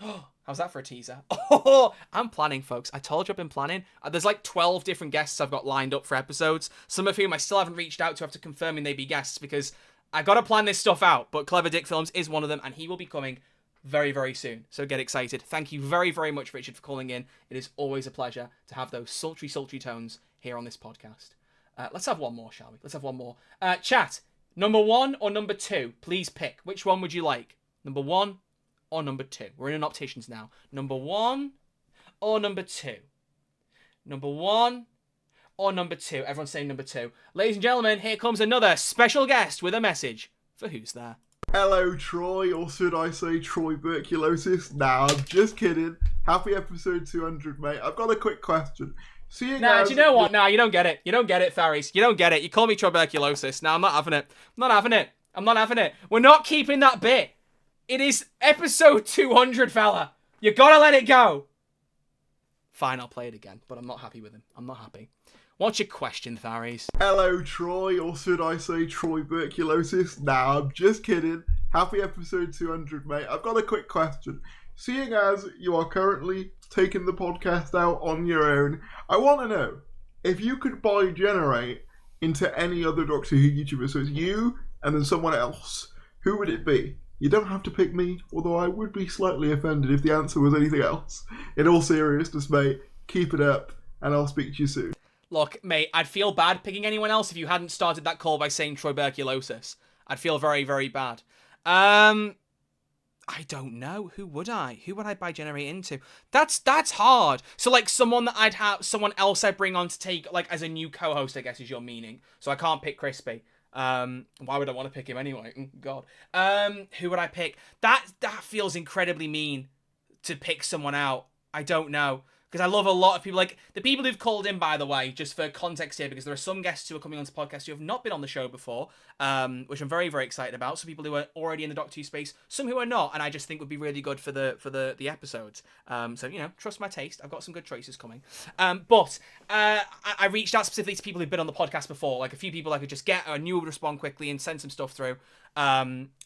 Oh, how's that for a teaser? Oh, I'm planning, folks. I told you I've been planning. There's 12 different guests I've got lined up for episodes, some of whom I still haven't reached out to after confirming they be guests, because I got to plan this stuff out. But Clever Dick Films is one of them, and he will be coming very, very soon. So get excited. Thank you very, very much, Richard, for calling in. It is always a pleasure to have those sultry, sultry tones here on this podcast. Let's have one more, shall we? Let's have one more. Chat, number 1 or number 2? Please pick. Which one would you like? Number 1 or number 2? We're in opticians now. Number 1 or number 2? Number 1 or number 2? Everyone's saying number 2. Ladies and gentlemen, here comes another special guest with a message for Who's There. Hello, Troy, or should I say Troy Tuberculosis? Nah, I'm just kidding. Happy episode 200, mate. I've got a quick question. Do you know what? Nah, you don't get it. You don't get it, Faris. You don't get it. You call me tuberculosis. Nah, I'm not having it. I'm not having it. We're not keeping that bit. It is episode 200, fella. You gotta let it go. Fine, I'll play it again, but I'm not happy with him. I'm not happy. What's your question, Faris? Hello, Troy, or should I say Troy Tuberculosis? Nah, I'm just kidding. Happy episode 200, mate. I've got a quick question. Seeing as you are currently taking the podcast out on your own, I want to know if you could bi-generate into any other Doctor Who YouTuber, so it's you and then someone else, who would it be? You don't have to pick me, although I would be slightly offended if the answer was anything else. In all seriousness, mate, keep it up, and I'll speak to you soon. Look, mate, I'd feel bad picking anyone else if you hadn't started that call by saying tuberculosis. I'd feel very, very bad. I don't know. Who would I bi-generate into? That's hard. So, like, someone else I'd bring on to take, like, as a new co-host, I guess is your meaning. So I can't pick Crispy. Why would I want to pick him anyway? God. Who would I pick? That feels incredibly mean to pick someone out. I don't know. Because I love a lot of people, like, the people who've called in, by the way, just for context here, because there are some guests who are coming onto the podcast who have not been on the show before, which I'm very, very excited about. Some people who are already in the Doctor Who space, some who are not, and I just think would be really good for the episodes. So, you know, trust my taste. I've got some good choices coming. But I reached out specifically to people who've been on the podcast before, like a few people I could just get, or I knew would respond quickly and send some stuff through.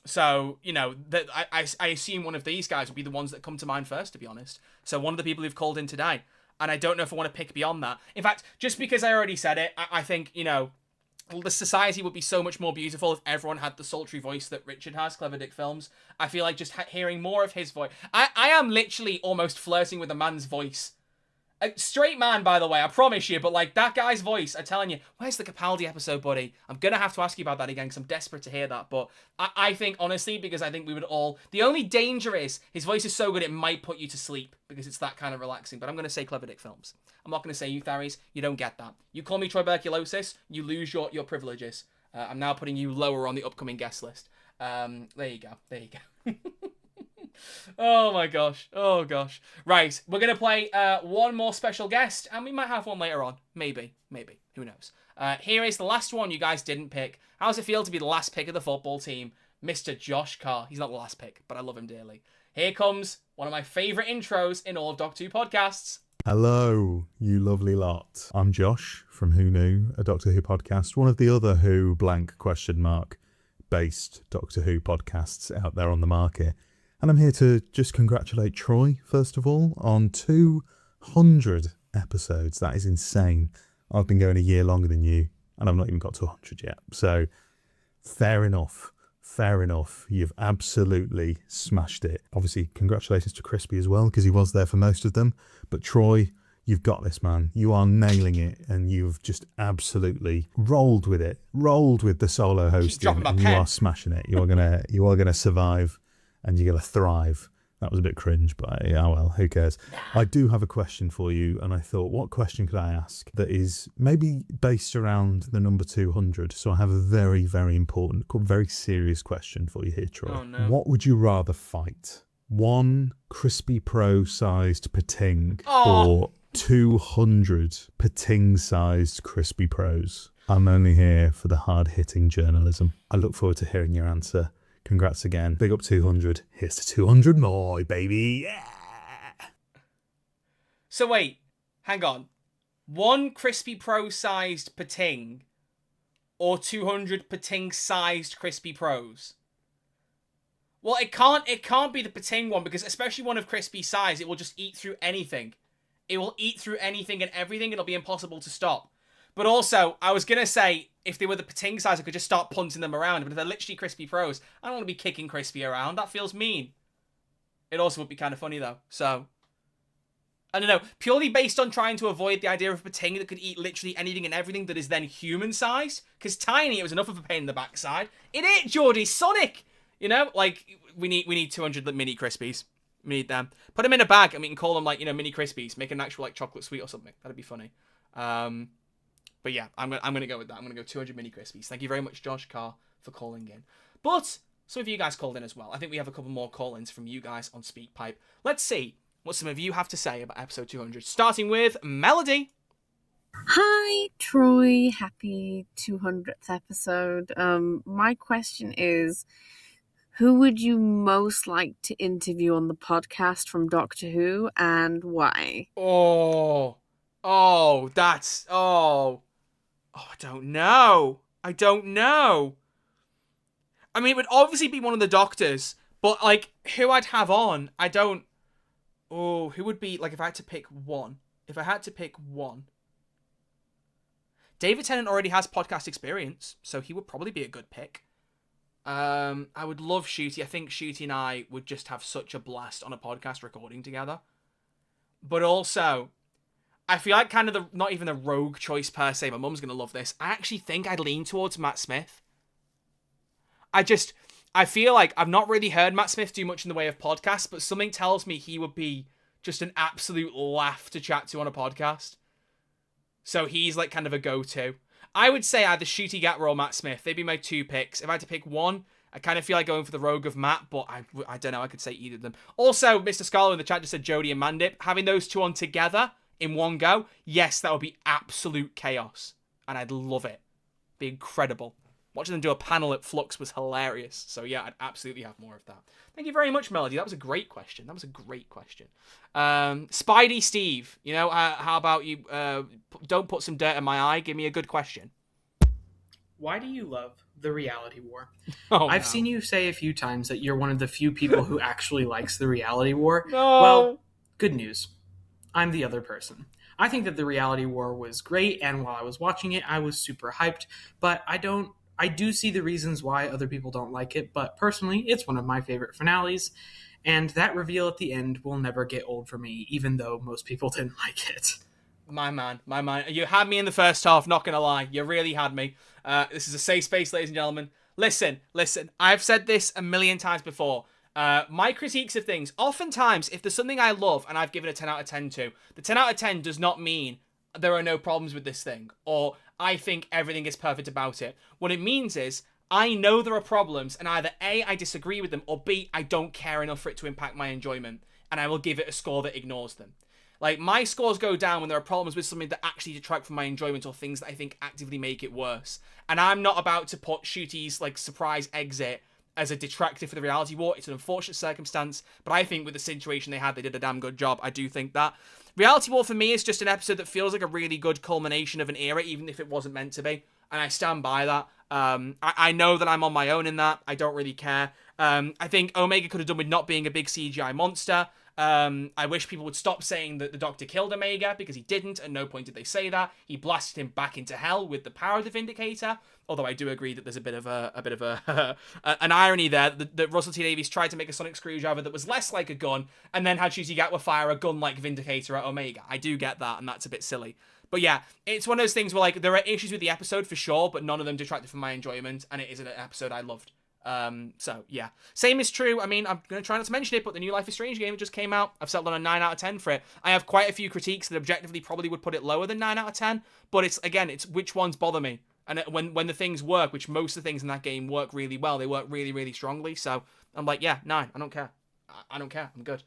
So, you know, I assume one of these guys would be the ones that come to mind first, to be honest. So one of the people who've called in today. And I don't know if I want to pick beyond that. In fact, just because I already said it, I think, you know, the society would be so much more beautiful if everyone had the sultry voice that Richard has, Clever Dick Films. I feel like just hearing more of his voice. I am literally almost flirting with a man's voice. A straight man, by the way, I promise you, but like that guy's voice, I'm telling you, where's the Capaldi episode, buddy? I'm gonna have to ask you about that again because I'm desperate to hear that. But I think, honestly, because I think we would all, the only danger is his voice is so good it might put you to sleep because it's that kind of relaxing. But I'm gonna say Clever Dick Films. I'm not gonna say you, Tharies. You don't get that. You call me tuberculosis, you lose your privileges. I'm now putting you lower on the upcoming guest list. There you go. Oh my gosh. Oh gosh. Right, we're going to play one more special guest, and we might have one later on. Maybe. Who knows? Here is the last one you guys didn't pick. How does it feel to be the last pick of the football team? Mr. Josh Carr. He's not the last pick, but I love him dearly. Here comes one of my favourite intros in all of Doctor Who podcasts. Hello, you lovely lot. I'm Josh from Who Knew, a Doctor Who podcast, one of the other Who based Doctor Who podcasts out there on the market. And I'm here to just congratulate Troy, first of all, on 200 episodes. That is insane. I've been going a year longer than you, and I've not even got to 100 yet. So, fair enough. You've absolutely smashed it. Obviously, congratulations to Crispy as well, because he was there for most of them. But Troy, you've got this, man. You are nailing it, and you've just absolutely rolled with it. Rolled with the solo hosting, and you are smashing it. You are gonna survive. And you're going to thrive. That was a bit cringe, but well, who cares? I do have a question for you, and I thought, what question could I ask that is maybe based around the number 200? So I have a very, very important, very serious question for you here, Troy. Oh, no. What would you rather fight? One Crispy Pro-sized Pating or 200 Pating-sized Crispy Pros? I'm only here for the hard-hitting journalism. I look forward to hearing your answer. Congrats again. Big up 200. Here's to 200 more, baby. Yeah. So wait, hang on. One Crispy Pro-sized Pating or 200 Pating-sized Crispy Pros? Well, it can't be the Pating one because especially one of Crispy's size, it will just eat through anything. It will eat through anything and everything. It'll be impossible to stop. But also, I was going to say, if they were the Pating size, I could just start punting them around. But if they're literally Crispy Pros, I don't want to be kicking Crispy around. That feels mean. It also would be kind of funny, though. So, I don't know, purely based on trying to avoid the idea of a thing that could eat literally anything and everything that is then human-sized. Because tiny, it was enough of a pain in the backside. It ate Geordie Sonic! You know, like, we need 200 mini Crispies. We need them. Put them in a bag and we can call them, like, you know, mini Crispies. Make an actual, like, chocolate sweet or something. That'd be funny. But yeah, I'm gonna go with that. I'm gonna go 200 mini Crispies. Thank you very much, Josh Carr, for calling in. But some of you guys called in as well. I think we have a couple more call-ins from you guys on SpeakPipe. Let's see what some of you have to say about episode 200. Starting with Melody. Hi, Troy. Happy 200th episode. My question is, who would you most like to interview on the podcast from Doctor Who, and why? I don't know. I mean, it would obviously be one of the Doctors, but, like, who I'd have on, I don't... Oh, who would be, like, if I had to pick one? David Tennant already has podcast experience, so he would probably be a good pick. I would love Shooty. I think Shooty and I would just have such a blast on a podcast recording together. But also, I feel like kind of not even a rogue choice per se. My mum's going to love this. I actually think I'd lean towards Matt Smith. I feel like I've not really heard Matt Smith do much in the way of podcasts, but something tells me he would be just an absolute laugh to chat to on a podcast. So he's like kind of a go-to. I would say either Shooty Gatwa or Matt Smith. They'd be my two picks. If I had to pick one, I kind of feel like going for the rogue of Matt, but I don't know. I could say either of them. Also, Mr. Scholar in the chat just said Jodie and Mandip. Having those two on together in one go, yes, that would be absolute chaos. And I'd love it. Be incredible. Watching them do a panel at Flux was hilarious. So yeah, I'd absolutely have more of that. Thank you very much, Melody. That was a great question. Spidey Steve, you know, how about you don't put some dirt in my eye. Give me a good question. Why do you love the reality war? Oh, I've seen you say a few times that you're one of the few people who actually likes the reality war. No. Well, good news. I'm the other person. I think that the reality war was great, and while I was watching it, I was super hyped, but I do see the reasons why other people don't like it, but personally, it's one of my favorite finales, and that reveal at the end will never get old for me, even though most people didn't like it. My man. You had me in the first half, not gonna lie. You really had me. This is a safe space, ladies and gentlemen. Listen. I've said this a million times before. My critiques of things, oftentimes, if there's something I love and I've given a 10 out of 10 to, the 10 out of 10 does not mean there are no problems with this thing, or I think everything is perfect about it. What it means is, I know there are problems, and either A, I disagree with them, or B, I don't care enough for it to impact my enjoyment, and I will give it a score that ignores them. Like, my scores go down when there are problems with something that actually detract from my enjoyment, or things that I think actively make it worse. And I'm not about to put Shooty's, like, surprise exit as a detractor for the reality war. It's an unfortunate circumstance, but I think with the situation they had, they did a damn good job. I do think that. Reality War for me is just an episode that feels like a really good culmination of an era, even if it wasn't meant to be. And I stand by that. I know that I'm on my own in that. I don't really care. I think Omega could have done with not being a big CGI monster. I wish people would stop saying that the Doctor killed Omega, because he didn't. At no point did they say that. He blasted him back into hell with the power of the Vindicator. Although I do agree that there's a bit of an irony there that Russell T Davies tried to make a sonic screwdriver that was less like a gun, and then had Shooty Gatwa fire a gun like Vindicator at Omega. I do get that, and that's a bit silly. But yeah, it's one of those things where, like, there are issues with the episode for sure, but none of them detracted from my enjoyment, and it is an episode I loved. So yeah, same is true. I mean, I'm going to try not to mention it, but the new Life is Strange game, it just came out. I've settled on a 9 out of 10 for it. I have quite a few critiques that objectively probably would put it lower than 9 out of 10, but it's which ones bother me. And when the things work, which most of the things in that game work really well, they work really, really strongly. So I'm like, yeah, 9, I don't care. I don't care. I'm good.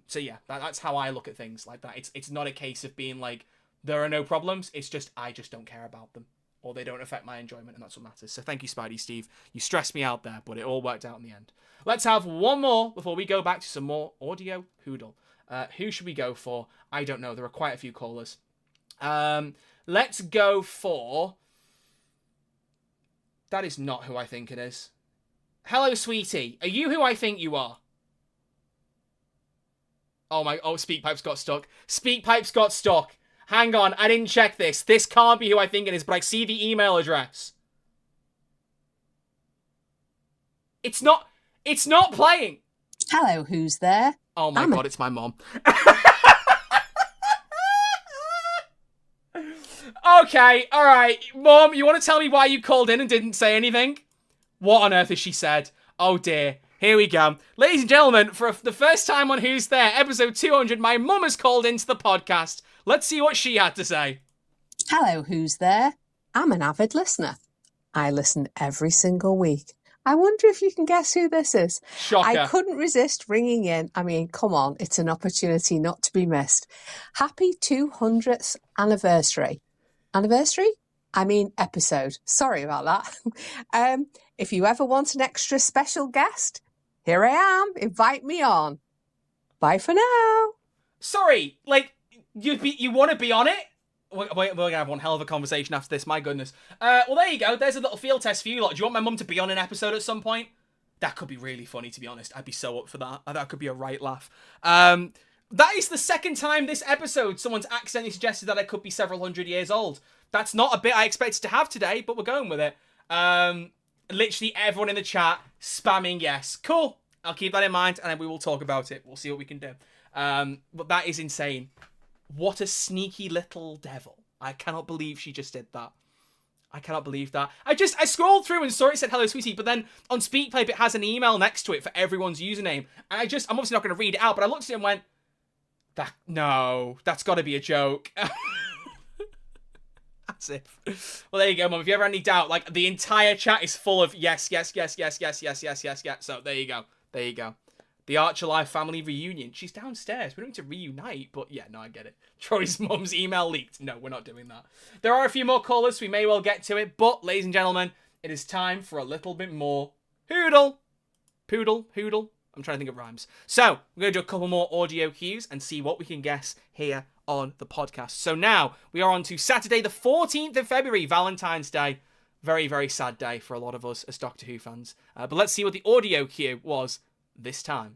So yeah, that's how I look at things like that. It's not a case of being like, there are no problems. It's just, I just don't care about them, or they don't affect my enjoyment, and that's what matters. So thank you, Spidey Steve. You stressed me out there, but it all worked out in the end. Let's have one more before we go back to some more audio Whodle. Who should we go for? I don't know. There are quite a few callers. Let's go for... That is not who I think it is. Hello, sweetie. Are you who I think you are? Oh, SpeakPipe's got stuck. SpeakPipe's got stuck. Hang on, I didn't check this. This can't be who I think it is, but I see the email address. It's not playing. Hello, who's there? Oh my god, it's my mom. Okay, alright. Mum, you want to tell me why you called in and didn't say anything? What on earth has she said? Oh dear. Here we go. Ladies and gentlemen, for the first time on Who's There, episode 200, my mum has called into the podcast. Let's see what she had to say. Hello, Who's There? I'm an avid listener. I listen every single week. I wonder if you can guess who this is. Shocker. I couldn't resist ringing in. I mean, come on, it's an opportunity not to be missed. Happy 200th anniversary. Anniversary? I mean episode. Sorry about that. If you ever want an extra special guest, here I am. Invite me on. Bye for now. Sorry, like, you want to be on it? We're going to have one hell of a conversation after this, my goodness. Well, there you go. There's a little field test for you lot. Do you want my mum to be on an episode at some point? That could be really funny, to be honest. I'd be so up for that. That could be a right laugh. That is the second time this episode someone's accidentally suggested that I could be several hundred years old. That's not a bit I expected to have today, but we're going with it. Literally everyone in the chat spamming yes. Cool. I'll keep that in mind, and then we will talk about it. We'll see what we can do. But that is insane. What a sneaky little devil. I cannot believe she just did that. I cannot believe that. I scrolled through and saw it said hello sweetie, but then on SpeakPipe it has an email next to it for everyone's username. And I'm obviously not going to read it out, but I looked at it and went, no, that's got to be a joke. That's it. Well, there you go, Mum. If you ever had any doubt, like, the entire chat is full of yes. So there you go. There you go. The Archer Live family reunion. She's downstairs. We don't need to reunite, but yeah, no, I get it. Troy's mum's email leaked. No, we're not doing that. There are a few more callers, so we may well get to it, but, ladies and gentlemen, it is time for a little bit more Whodle. Poodle. I'm trying to think of rhymes. So, we're going to do a couple more audio cues and see what we can guess here on the podcast. So now, we are on to Saturday the 14th of February, Valentine's Day. Very, very sad day for a lot of us as Doctor Who fans. But let's see what the audio cue was this time.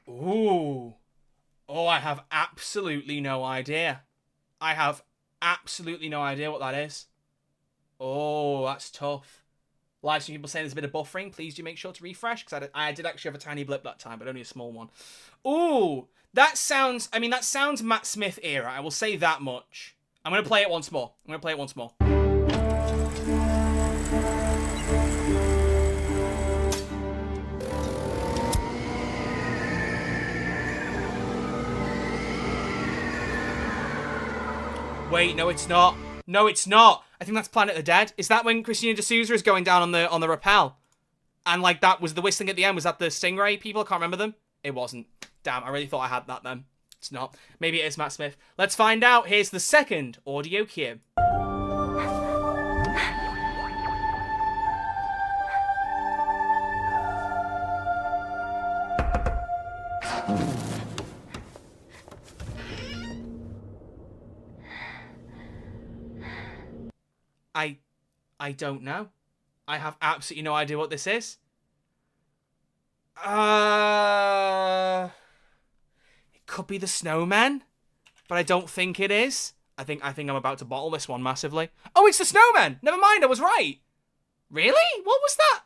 Ooh. Oh, I have absolutely no idea. I have absolutely no idea what that is. Oh, that's tough. Live stream people saying there's a bit of buffering. Please do make sure to refresh, because I did actually have a tiny blip that time, but only a small one. Ooh, that sounds Matt Smith era. I will say that much. I'm going to play it once more. Wait, no, it's not. No, it's not. I think that's Planet of the Dead. Is that when Christina D'Souza is going down on the rappel? And like that was the whistling at the end. Was that the Stingray people? I can't remember them. It wasn't. Damn, I really thought I had that then. It's not. Maybe it is Matt Smith. Let's find out. Here's the second audio cue. I don't know. I have absolutely no idea what this is. It could be the Snowman, but I don't think it is. I think I'm about to bottle this one massively. Oh, it's the Snowman! Never mind, I was right. Really? What was that?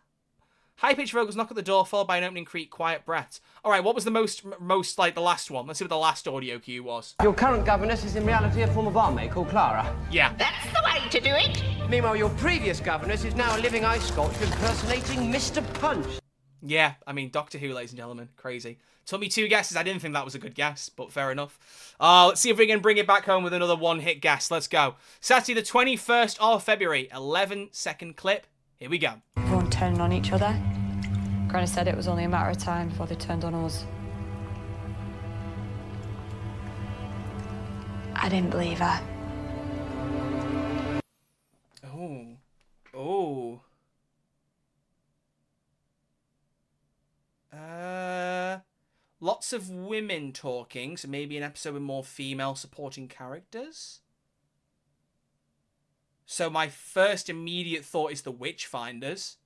High-pitched vocals knock at the door, followed by an opening creak, quiet breaths. All right, what was the most like the last one? Let's see what the last audio cue was. Your current governess is in reality a former barmaid called Clara. Yeah. That's the way to do it. Meanwhile, your previous governess is now a living ice sculpture impersonating Mr. Punch. Yeah, I mean, Doctor Who, ladies and gentlemen. Crazy. Took me 2 guesses. I didn't think that was a good guess, but fair enough. Let's see if we can bring it back home with another one-hit guess. Let's go. Saturday the 21st of February. 11-second clip. Here we go. Everyone turning on each other. Granny said it was only a matter of time before they turned on us. I didn't believe her. Oh. Lots of women talking, so maybe an episode with more female supporting characters. So my first immediate thought is the Witchfinders.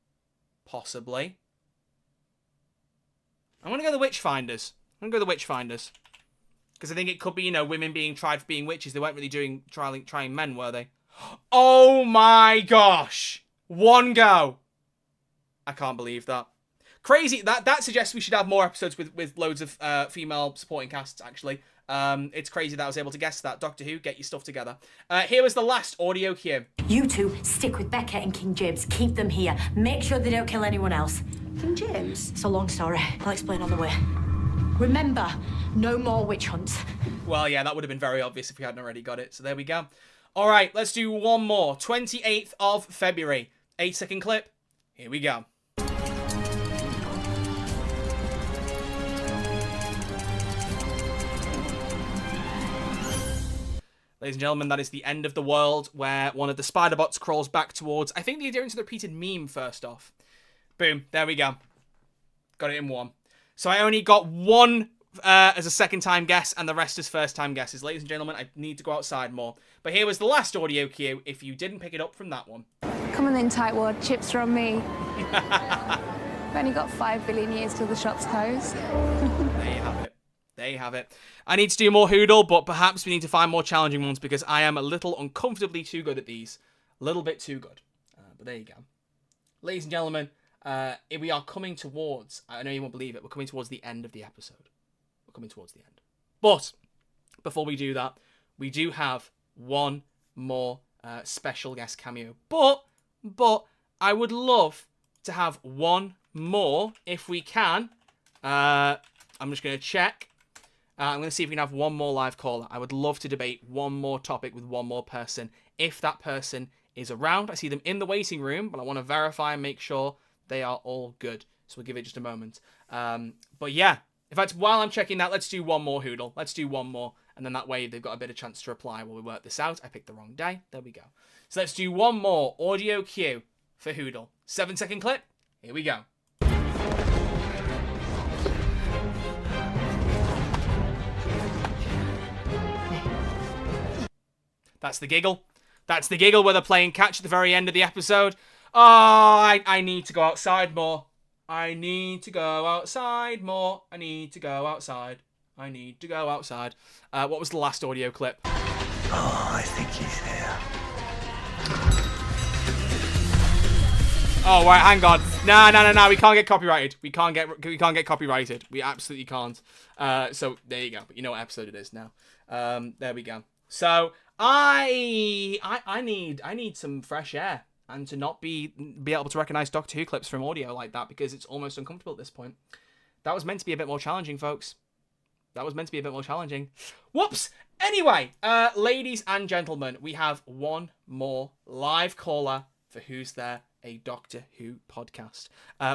Possibly. I'm going to go the Witchfinders. Because I think it could be, women being tried for being witches. They weren't really trying men, were they? Oh my gosh! One go. I can't believe that. Crazy. That suggests we should have more episodes with loads of female supporting casts, actually. It's crazy that I was able to guess that. Doctor Who, get your stuff together. Here was the last audio cue. You two stick with Becca and King James. Keep them here. Make sure they don't kill anyone else. King James? It's a long story. I'll explain on the way. Remember, no more witch hunts. Well, yeah, that would have been very obvious if we hadn't already got it. So there we go. All right, let's do one more. 28th of February. 8-second clip. Here we go. Ladies and gentlemen, that is the end of the world where one of the spider bots crawls back towards, I think, the adherence of the repeated meme first off. Boom. There we go. Got it in one. So I only got one as a second time guess and the rest as first time guesses. Ladies and gentlemen, I need to go outside more. But here was the last audio cue if you didn't pick it up from that one. Come on then, tightwad. Chips are on me. I've only got 5 billion years till the shop's closed. There you have it. There you have it. I need to do more Whodle, but perhaps we need to find more challenging ones because I am a little uncomfortably too good at these. A little bit too good. But there you go. Ladies and gentlemen, we are coming towards, I know you won't believe it, we're coming towards the end of the episode. We're coming towards the end. But before we do that, we do have one more special guest cameo. But I would love to have one more if we can. I'm just going to check. I'm going to see if we can have one more live caller. I would love to debate one more topic with one more person. If that person is around, I see them in the waiting room, but I want to verify and make sure they are all good. So we'll give it just a moment. But yeah, in fact, while I'm checking that, let's do one more Whodle. Let's do one more. And then that way they've got a bit of chance to reply while we work this out. I picked the wrong day. There we go. So let's do one more audio cue for Whodle. 7-second clip. Here we go. That's the giggle. That's the giggle where they're playing catch at the very end of the episode. Oh, I need to go outside more. I need to go outside more. I need to go outside. I need to go outside. What was the last audio clip? Oh, I think he's here. Oh, right, hang on. No. We can't get copyrighted. We can't get copyrighted. We absolutely can't. So there you go. But you know what episode it is now. There we go. So I need some fresh air and to not be able to recognize Doctor Who clips from audio like that because it's almost uncomfortable at this point. That was meant to be a bit more challenging, folks. That was meant to be a bit more challenging. Whoops! Anyway, ladies and gentlemen, we have one more live caller for Who's There? A Doctor Who podcast.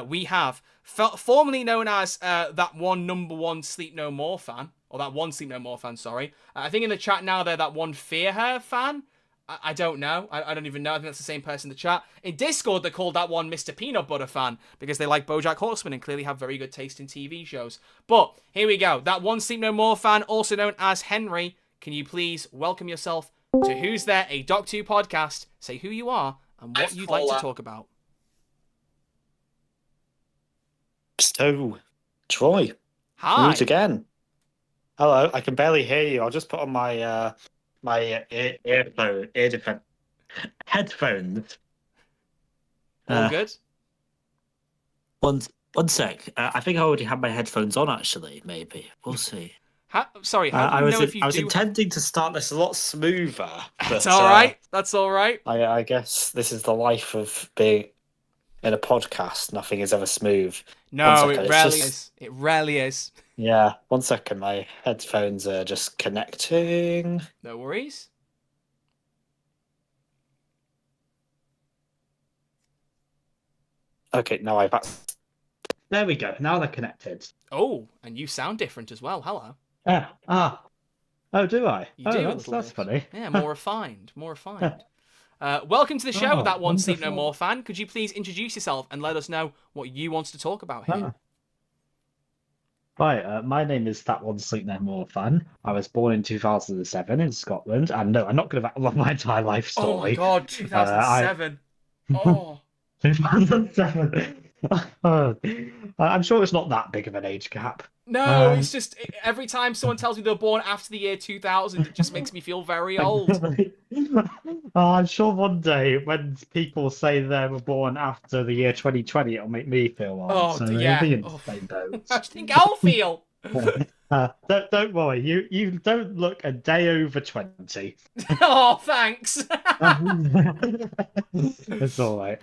We have formerly known as that one #1 Sleep No More fan, or that one Sleep No More fan, sorry. I think in the chat now they're that one Fear Her fan. I don't know. I don't even know. I think that's the same person in the chat. In Discord, they're called that one Mr. Peanut Butter fan because they like BoJack Horseman and clearly have very good taste in TV shows. But here we go. That one Sleep No More fan, also known as Henry. Can you please welcome yourself to Who's There? A Doctor Who podcast. Say who you are and what you'd like to talk about. So, Troy. Hi. Mute again. Hello. I can barely hear you. I'll just put on my headphones. All good. One sec. I think I already have my headphones on. Actually, maybe we'll see. Sorry, how do you know if you I was do... intending to start this a lot smoother. That's all right. That's all right. I guess this is the life of being in a podcast. Nothing is ever smooth. No, it rarely is. It rarely is. Yeah, 1 second. My headphones are just connecting. No worries. Okay, now there we go. Now they're connected. Oh, and you sound different as well. Hello. Oh, do I? You do. That's funny. Yeah, more refined. More refined. Welcome to the show, that one Sleep No More fan. Could you please introduce yourself and let us know what you want to talk about here? Right, my name is That One Sleep No More fan. I was born in 2007 in Scotland, and no, I'm not going to rattle my entire life story. Oh my god, 2007. Oh. 2007. I'm sure it's not that big of an age gap. No, it's just every time someone tells me they're born after the year 2000, it just makes me feel very old. I'm sure one day when people say they were born after the year 2020, it'll make me feel old. Oh, So yeah. it'll be in the same boat. I think I'll feel. Don't worry, you don't look a day over 20. Oh, thanks. It's all right.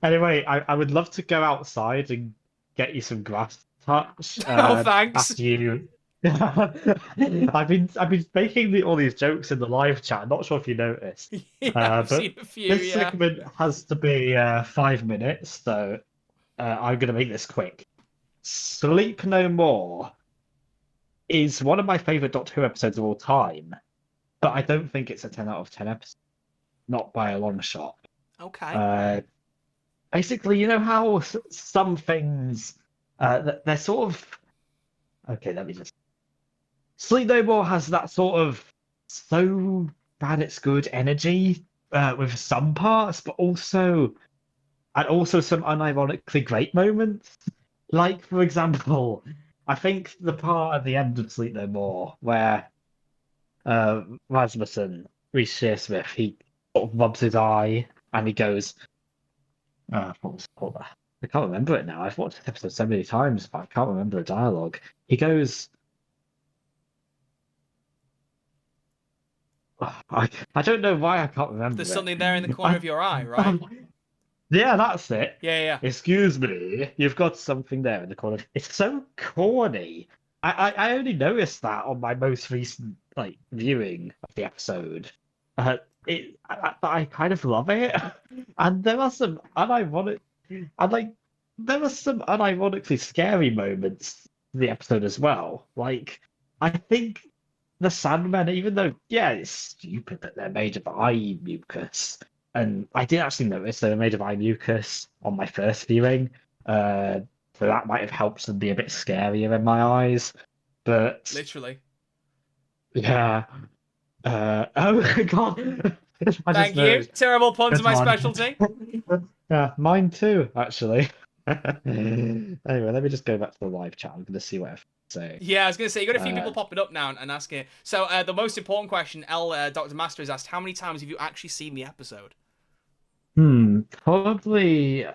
Anyway, I would love to go outside and get you some grass touch. Oh, thanks. After you. I've been making all these jokes in the live chat. I'm not sure if you noticed. I've but seen a few, this yeah. segment has to be 5 minutes, so I'm going to make this quick. Sleep No More is one of my favorite Doctor Who episodes of all time, but I don't think it's a 10 out of 10 episode. Not by a long shot. Okay. Basically, you know how some things they're sort of okay. Let me just. Sleep No More has that sort of so bad it's good energy with some parts, but also some unironically great moments. Like for example, I think the part at the end of Sleep No More where Rasmussen, Reece Shearsmith, he sort of rubs his eye and he goes, what was it called? I can't remember it now. I've watched this episode so many times, but I can't remember the dialogue. He goes, I don't know why I can't remember. There's something there in the corner of your eye, right? Yeah, that's it. Yeah. Excuse me, you've got something there in the corner. It's so corny. I only noticed that on my most recent viewing of the episode. I kind of love it, and there are some unironically scary moments in the episode as well. Like I think the Sandmen, even though it's stupid that they're made of eye mucus, and I did actually notice they were made of eye mucus on my first viewing, so that might have helped them be a bit scarier in my eyes. But literally, yeah. Oh my god. Thank you. Terrible puns are my specialty. Yeah, mine too, actually. Anyway, let me just go back to the live chat. I'm going to see what I have to say. Yeah, I was going to say, you got a few people popping up now and asking it. So the most important question, Dr. Master has asked, how many times have you actually seen the episode? Probably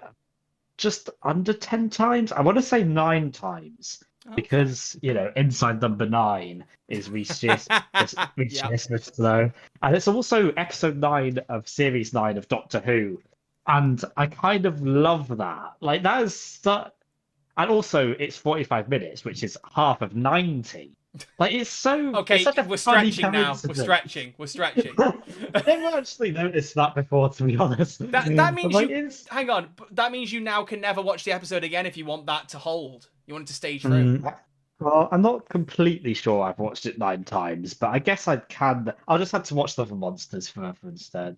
just under 10 times. I want to say 9 times. Because, inside number 9 is Reece Shearsmith, though. And it's also episode 9 of series 9 of Doctor Who. And I kind of love that. Like, that is and also, it's 45 minutes, which is half of 90. Like, it's so... Okay, it's such a we're funny stretching now. coincidence. We're stretching. I never actually noticed that before, to be honest. That means But, hang on. That means you now can never watch the episode again if you want that to hold. You want it to stage through. Well, I'm not completely sure I've watched it 9 times, but I guess I can. I'll just have to watch Love and Monsters forever instead.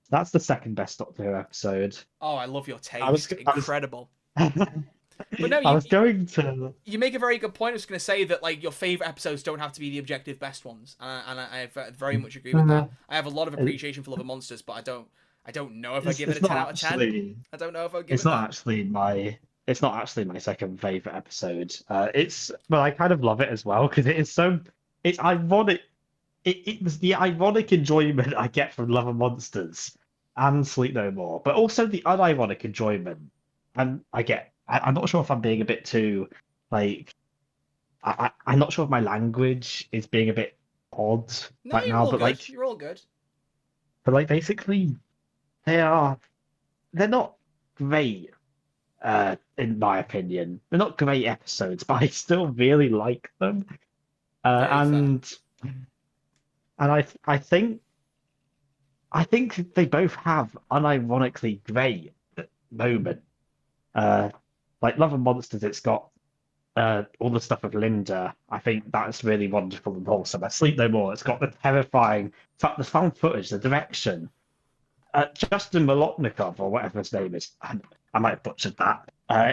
That's the second best Doctor Who episode. Oh, I love your taste. Incredible. But no, I was going to. You make a very good point. I was going to say that your favorite episodes don't have to be the objective best ones, and I very much agree with that. I have a lot of appreciation for Love and Monsters, but I don't know if I give it a 10 out of 10. I don't know if I give it. It's not actually my second favorite episode. But I kind of love it as well because it's ironic. It was the ironic enjoyment I get from Love and Monsters and Sleep No More, but also the unironic enjoyment. And I'm not sure if I'm being a bit too I'm not sure if my language is being a bit odd right now, but you're all good. But basically, they're not great. In my opinion, they're not great episodes, but I still really like them. And I think they both have unironically great moments. Like Love and Monsters, it's got all the stuff with Linda. I think that's really wonderful and wholesome. Sleep No More, it's got the terrifying, the found footage, the direction. Justin Molotnikov, or whatever his name is, I might have butchered that.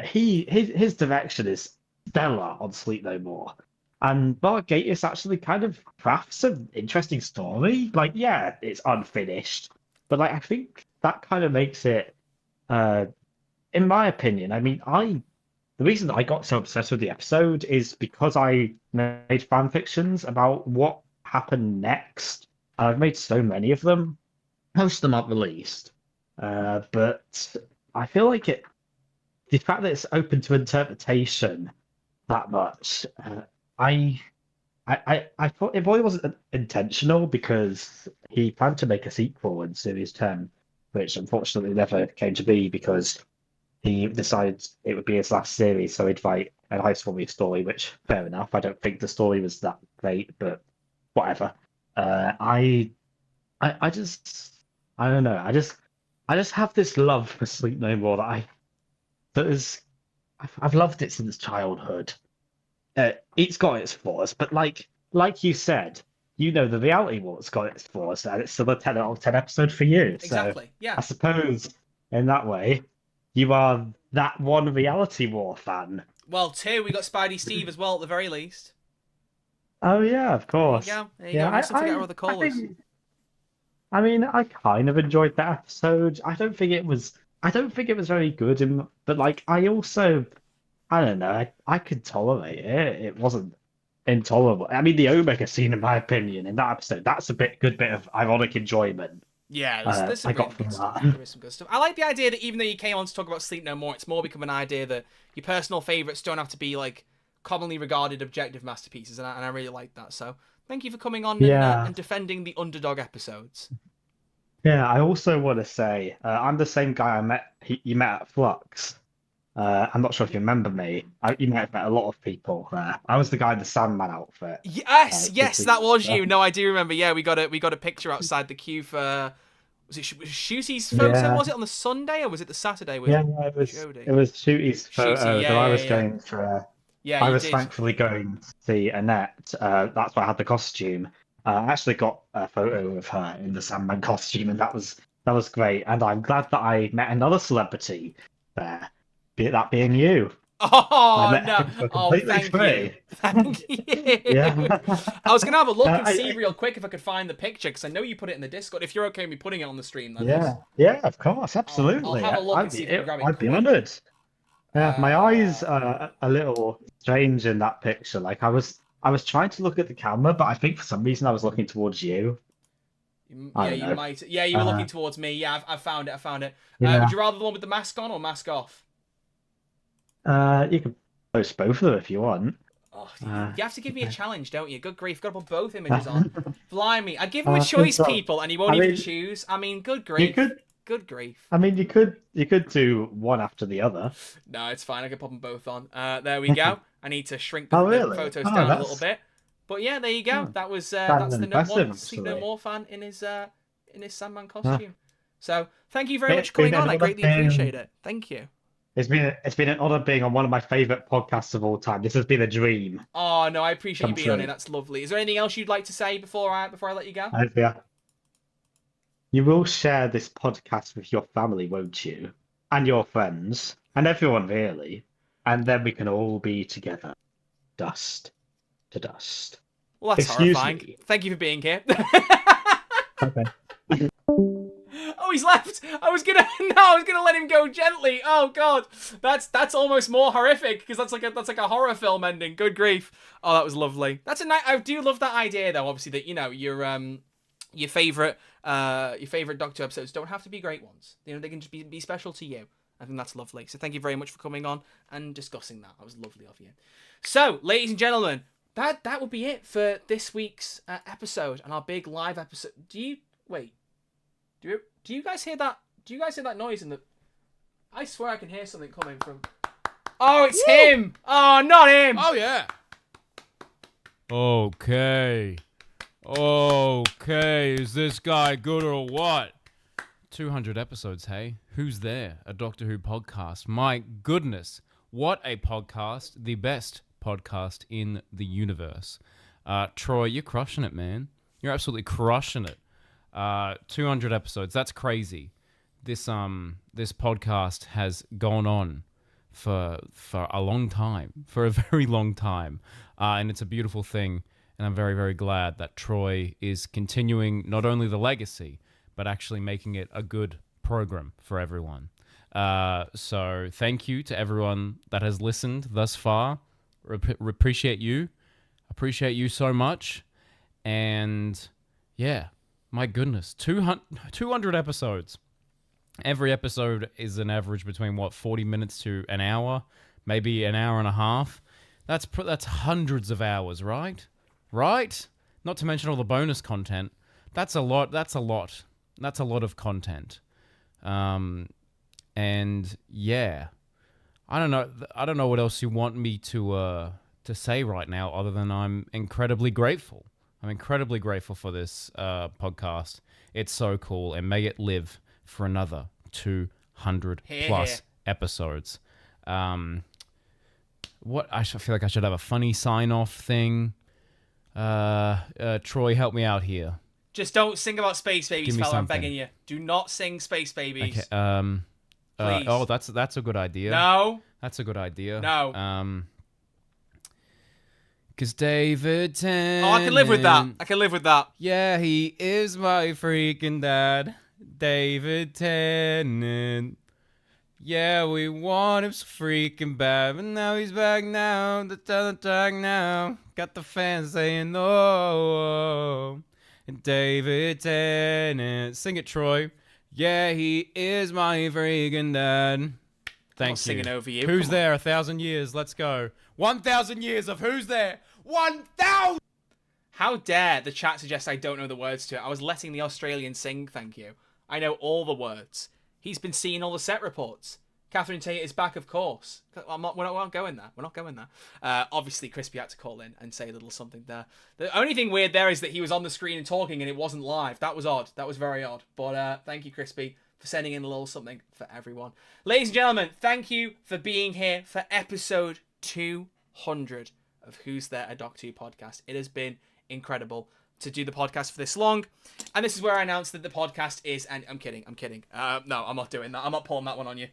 His direction is stellar on Sleep No More. And Mark Gatiss actually kind of crafts an interesting story. It's unfinished, but I think that kind of makes it in my opinion, I mean, the reason that I got so obsessed with the episode is because I made fan fictions about what happened next. And I've made so many of them. Most of them aren't released. But I feel like the fact that it's open to interpretation that much, I thought it probably wasn't intentional because he planned to make a sequel in Series 10, which unfortunately never came to be because he decided it would be his last series, so he'd write a high school story, which fair enough. I don't think the story was that great, but whatever. I just I don't know. I just have this love for Sleep No More I've loved it since childhood. It's got its flaws, but like you said, the reality war's got its flaws, and it's still a 10 out of 10 episode for you. Exactly. So Yeah. I suppose in that way, you are that one reality war fan. Well, 2, we got Spidey Steve as well at the very least. Oh yeah, of course. There you go. Let's forget our other callers. I mean, I kind of enjoyed that episode. I don't think it was very good, but I don't know. I could tolerate it. It wasn't intolerable. I mean, the Omega scene, in my opinion, in that episode, that's a good bit of ironic enjoyment. Yeah, there's some I really got from good stuff. that. There is some good stuff. I like the idea that even though you came on to talk about Sleep No More, it's more become an idea that your personal favourites don't have to be commonly regarded objective masterpieces, and I really like that. So thank you for coming on and defending the underdog episodes. Yeah, I also want to say I'm the same guy you met at Flux. I'm not sure if you remember me. You might have met a lot of people there. I was the guy in the Sandman outfit. Yes, that was you. No, I do remember. Yeah, we got a picture outside the queue for. Was it Shooty's photo? Yeah. Was it on the Sunday or was it the Saturday with Jodie? It was Shooty's photo. Shooty, I was going for. Yeah, I you was did. thankfully going to see Annette. That's why I had the costume. I actually got a photo of her in the Sandman costume, and that was great. And I'm glad that I met another celebrity there, that being you. Oh no! Oh, thank free. you. Thank you. Yeah. I was gonna have a look and see real quick if I could find the picture because I know you put it in the Discord. If you're okay with me putting it on the stream, then Yeah, of course, absolutely. I'll have a look and see if we can grab it. I'd be honored. Yeah, my eyes are a little strange in that picture. I was trying to look at the camera, but I think for some reason I was looking towards you. Yeah, you might. Yeah, you were looking towards me. Yeah, I found it. Yeah. Would you rather the one with the mask on or mask off? You can post both of them if you want. Oh, you have to give me a challenge, don't you? Good grief, got to put both images on. Blimey, I'd give him a choice, people, and he won't even choose. I mean, good grief. Good grief. I mean, you could do one after the other. No, it's fine. I can pop them both on. There we go. I need to shrink the photos down a little bit. But yeah, there you go. That was that's the one Sleep No More fan in his Sandman costume. So thank you very much for coming on. I greatly appreciate it. Thank you. It's been an honor being on one of my favorite podcasts of all time. This has been a dream. Oh no, I appreciate you being on it. That's lovely. Is there anything else you'd like to say before I let you go? Yeah. You will share this podcast with your family, won't you? And your friends. And everyone, really. And then we can all be together. Dust to dust. Well, that's horrifying. Thank you for being here. Okay. Oh, he's left. I was gonna let him go gently. Oh God, that's almost more horrific because that's like a horror film ending. Good grief. Oh, that was lovely. I do love that idea though. Obviously that your favorite Doctor episodes don't have to be great ones. They can just be special to you. I think that's lovely. So thank you very much for coming on and discussing that. That was lovely of you. So, ladies and gentlemen, that would be it for this week's episode and our big live episode. Do you guys hear that? Do you guys hear that noise in the? I swear I can hear something coming from. Oh, it's him! Oh, not him! Oh yeah. Okay, is this guy good or what? 200 episodes, hey? Who's there? A Doctor Who podcast. My goodness, what a podcast. The best podcast in the universe. Troy, you're crushing it, man. You're absolutely crushing it. 200 episodes. That's crazy. This podcast has gone on for a long time, for a very long time, and it's a beautiful thing. And I'm very, very glad that Troy is continuing not only the legacy, but actually making it a good program for everyone. So thank you to everyone that has listened thus far. Appreciate you. Appreciate you so much. And yeah, my goodness, 200 episodes. Every episode is an average between 40 minutes to an hour, maybe an hour and a half. That's hundreds of hours, right? Right? Not to mention all the bonus content. That's a lot. That's a lot. That's a lot of content. And yeah, I don't know what else you want me to say right now, other than I'm incredibly grateful. I'm incredibly grateful for this podcast. It's so cool, and may it live for another 200 plus episodes. What I feel like I should have a funny sign-off thing. Troy, help me out here. Just don't sing about space babies, fella. I'm begging you. Do not sing space babies. Okay. Please. Oh, that's a good idea. No. That's a good idea. No. Because David Tennant... Oh, I can live with that. I can live with that. Yeah, he is my freaking dad. David Tennant. Yeah, we want him so freaking bad, but now he's back now. The track now. Got the fans saying no. And David Tennant. Sing it, Troy. Yeah, he is my freaking dad. Thank you. Singing over you. Who's there? 1,000 years. Let's go. 1,000 years of Who's There? 1,000! How dare the chat suggest I don't know the words to it? I was letting the Australian sing, thank you. I know all the words. He's been seeing all the set reports. Catherine Tate is back, of course. We're not going there. We're not going there. Obviously, Crispy had to call in and say a little something there. The only thing weird there is that he was on the screen and talking and it wasn't live. That was odd. That was very odd. But thank you, Crispy, for sending in a little something for everyone. Ladies and gentlemen, thank you for being here for episode 200 of Who's There, a Doctor Who podcast. It has been incredible to do the podcast for this long. And this is where I announce that the podcast is... And I'm kidding. No, I'm not doing that. I'm not pulling that one on you.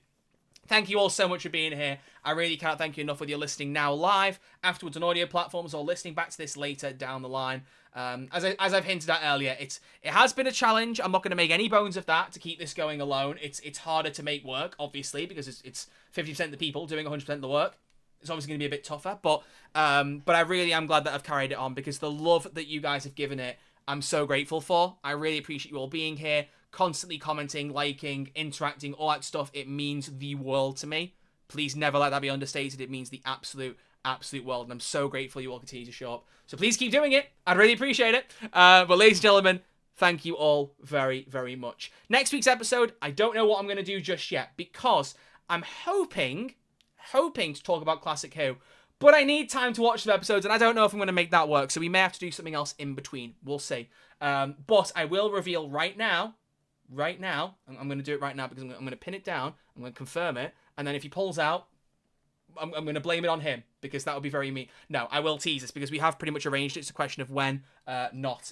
Thank you all so much for being here. I really can't thank you enough whether you're listening now live, afterwards on audio platforms, or listening back to this later down the line. As I've hinted at earlier, it has been a challenge. I'm not going to make any bones of that to keep this going alone. It's harder to make work, obviously, because it's 50% of the people doing 100% of the work. It's obviously going to be a bit tougher, but I really am glad that I've carried it on, because the love that you guys have given it, I'm so grateful for. I really appreciate you all being here, constantly commenting, liking, interacting, all that stuff. It means the world to me. Please never let that be understated. It means the absolute world, and I'm so grateful you all continue to show up. So please keep doing it. I'd really appreciate it. But ladies and gentlemen, thank you all very, very much. Next week's episode, I don't know what I'm going to do just yet, because I'm hoping to talk about Classic Who, but I need time to watch the episodes, and I don't know if I'm going to make that work, so we may have to do something else in between. We'll see. But I will reveal right now, I'm going to do it right now, because I'm going to pin it down, I'm going to confirm it, and then if he pulls out, I'm going to blame it on him, because that would be very mean. No, I will tease this, because we have pretty much arranged it. It's a question of when, not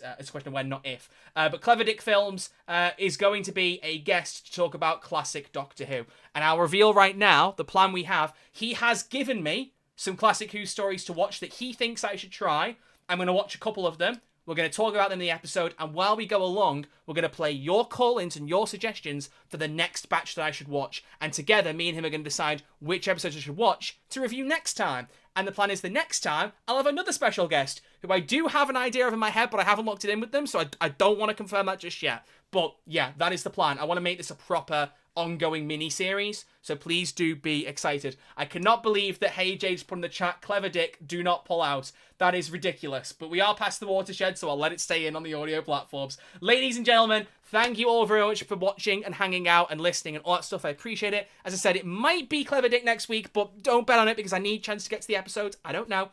if. But Clever Dick Films is going to be a guest to talk about classic Doctor Who. And I'll reveal right now the plan we have. He has given me some classic Who stories to watch that he thinks I should try. I'm going to watch a couple of them. We're going to talk about them in the episode, and while we go along, we're going to play your call-ins and your suggestions for the next batch that I should watch, and together, me and him are going to decide which episodes I should watch to review next time. And the plan is the next time, I'll have another special guest, who I do have an idea of in my head, but I haven't locked it in with them, so I don't want to confirm that just yet. But yeah, that is the plan. I want to make this a proper ongoing mini-series, so please do be excited. I cannot believe that Hey Jade's put in the chat, Clever Dick, do not pull out. That is ridiculous, but we are past the watershed, so I'll let it stay in on the audio platforms. Ladies and gentlemen, thank you all very much for watching and hanging out and listening and all that stuff. I appreciate it. As I said, it might be Clever Dick next week, but don't bet on it, because I need a chance to get to the episodes. I don't know.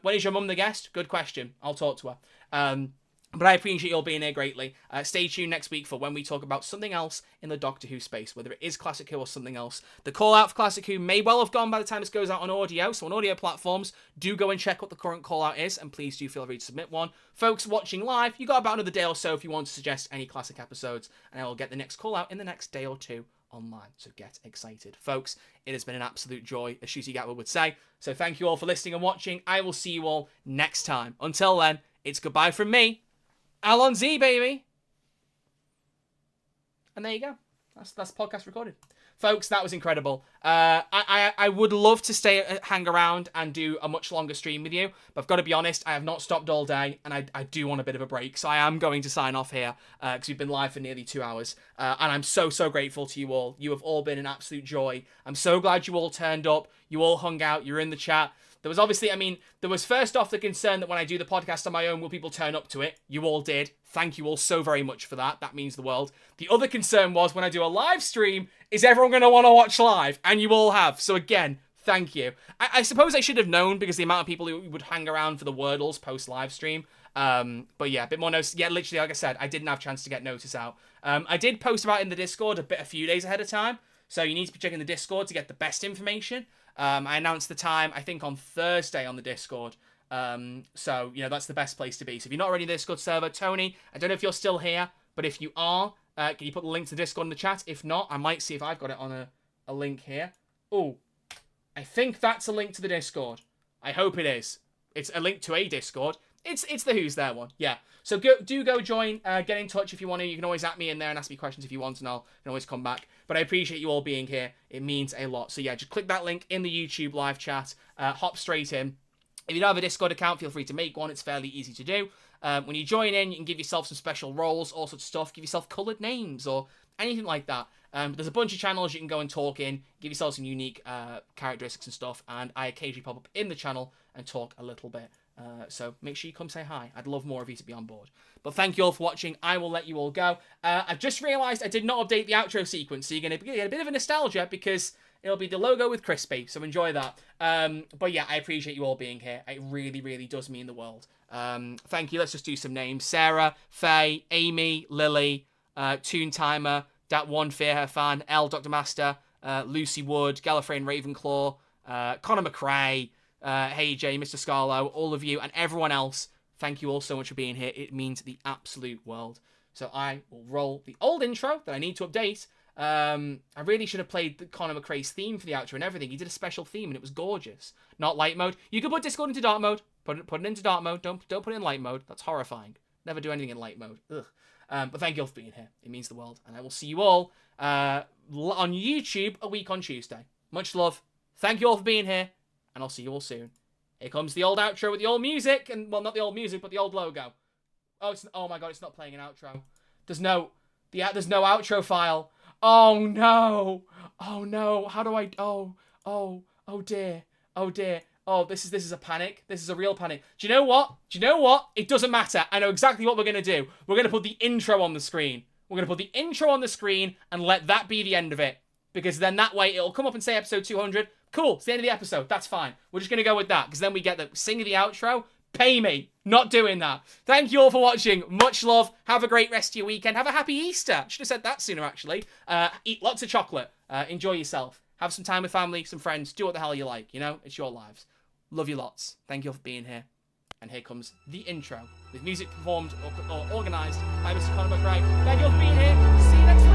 When is your mum the guest? Good question. I'll talk to her. But I appreciate you all being here greatly. Stay tuned next week for when we talk about something else in the Doctor Who space, whether it is Classic Who or something else. The call out for Classic Who may well have gone by the time this goes out on audio, so on audio platforms, do go and check what the current call out is, and please do feel free to submit one. Folks watching live, you got about another day or so if you want to suggest any classic episodes, and I will get the next call out in the next day or two online, so get excited. Folks, it has been an absolute joy, as Shooty Gatwa would say, so thank you all for listening and watching. I will see you all next time. Until then, it's goodbye from me, Alon Z, baby. And there you go. That's the podcast recorded. Folks, that was incredible. I would love to hang around and do a much longer stream with you, but I've got to be honest, I have not stopped all day, and I do want a bit of a break, so I am going to sign off here, because we've been live for nearly 2 hours, and I'm so grateful to you all. You have all been an absolute joy. I'm so glad you all turned up, you all hung out, you're in the chat. There was obviously, there was first off the concern that when I do the podcast on my own, will people turn up to it? You all did. Thank you all so very much for that. That means the world. The other concern was when I do a live stream, is everyone going to want to watch live? And you all have. So again, thank you. I suppose I should have known because the amount of people who would hang around for the Wordles post live stream. But yeah, a bit more notice. Yeah, literally, like I said, I didn't have a chance to get notice out. I did post about it in the Discord a few days ahead of time. So you need to be checking the Discord to get the best information. I announced the time, I think, on Thursday on the Discord. So, that's the best place to be. So if you're not already in the Discord server, Tony, I don't know if you're still here, but if you are, can you put the link to the Discord in the chat? If not, I might see if I've got it on a link here. Oh, I think that's a link to the Discord. I hope it is. It's a link to a Discord. It's the Who's There one. Yeah. So do go join. Get in touch if you want to. You can always at me in there and ask me questions if you want, and I can always come back. But I appreciate you all being here. It means a lot. So yeah, just click that link in the YouTube live chat. Hop straight in. If you don't have a Discord account, feel free to make one. It's fairly easy to do. When you join in, you can give yourself some special roles, all sorts of stuff. Give yourself coloured names or anything like that. There's a bunch of channels you can go and talk in. Give yourself some unique characteristics and stuff. And I occasionally pop up in the channel and talk a little bit. So make sure you come say hi. I'd love more of you to be on board. But thank you all for watching. I will let you all go. I've just realised I did not update the outro sequence, so you're going to get a bit of a nostalgia because it'll be the logo with Crispy, so enjoy that. But yeah, I appreciate you all being here. It really, really does mean the world. Thank you. Let's just do some names. Sarah, Faye, Amy, Lily, Toon Timer, Dat One Fear Her Fan, L Dr. Master, Lucy Wood, Gallifreyan Ravenclaw, Connor McRae, Hey Jay, Mr. Scarlo, all of you, and everyone else, thank you all so much for being here. It means the absolute world. So I will roll the old intro that I need to update. I really should have played the Connor McRae's theme for the outro and everything. He did a special theme and it was gorgeous. Not light mode. You can put Discord into dark mode. Put it into dark mode. Don't put it in light mode. That's horrifying. Never do anything in light mode. Ugh. But thank you all for being here. It means the world. And I will see you all on YouTube a week on Tuesday. Much love. Thank you all for being here. And I'll see you all soon. Here comes the old outro with the old music. And, well, not the old music, but the old logo. Oh my god, it's not playing an outro. There's no outro file. Oh no. Oh no. How do I... Oh dear. Oh dear. Oh, this is a panic. This is a real panic. Do you know what? It doesn't matter. I know exactly what we're going to do. We're going to put the intro on the screen. We're going to put the intro on the screen and let that be the end of it. Because then that way it'll come up and say episode 200. Cool, it's the end of the episode. That's fine. We're just going to go with that. Because then we get the sing of the outro. Pay me. Not doing that. Thank you all for watching. Much love. Have a great rest of your weekend. Have a happy Easter. Should have said that sooner, actually. Eat lots of chocolate. Enjoy yourself. Have some time with family, some friends. Do what the hell you like. You know, it's your lives. Love you lots. Thank you all for being here. And here comes the intro with music performed or organised by Mr. Connor McRae. Thank you all for being here. See you next time.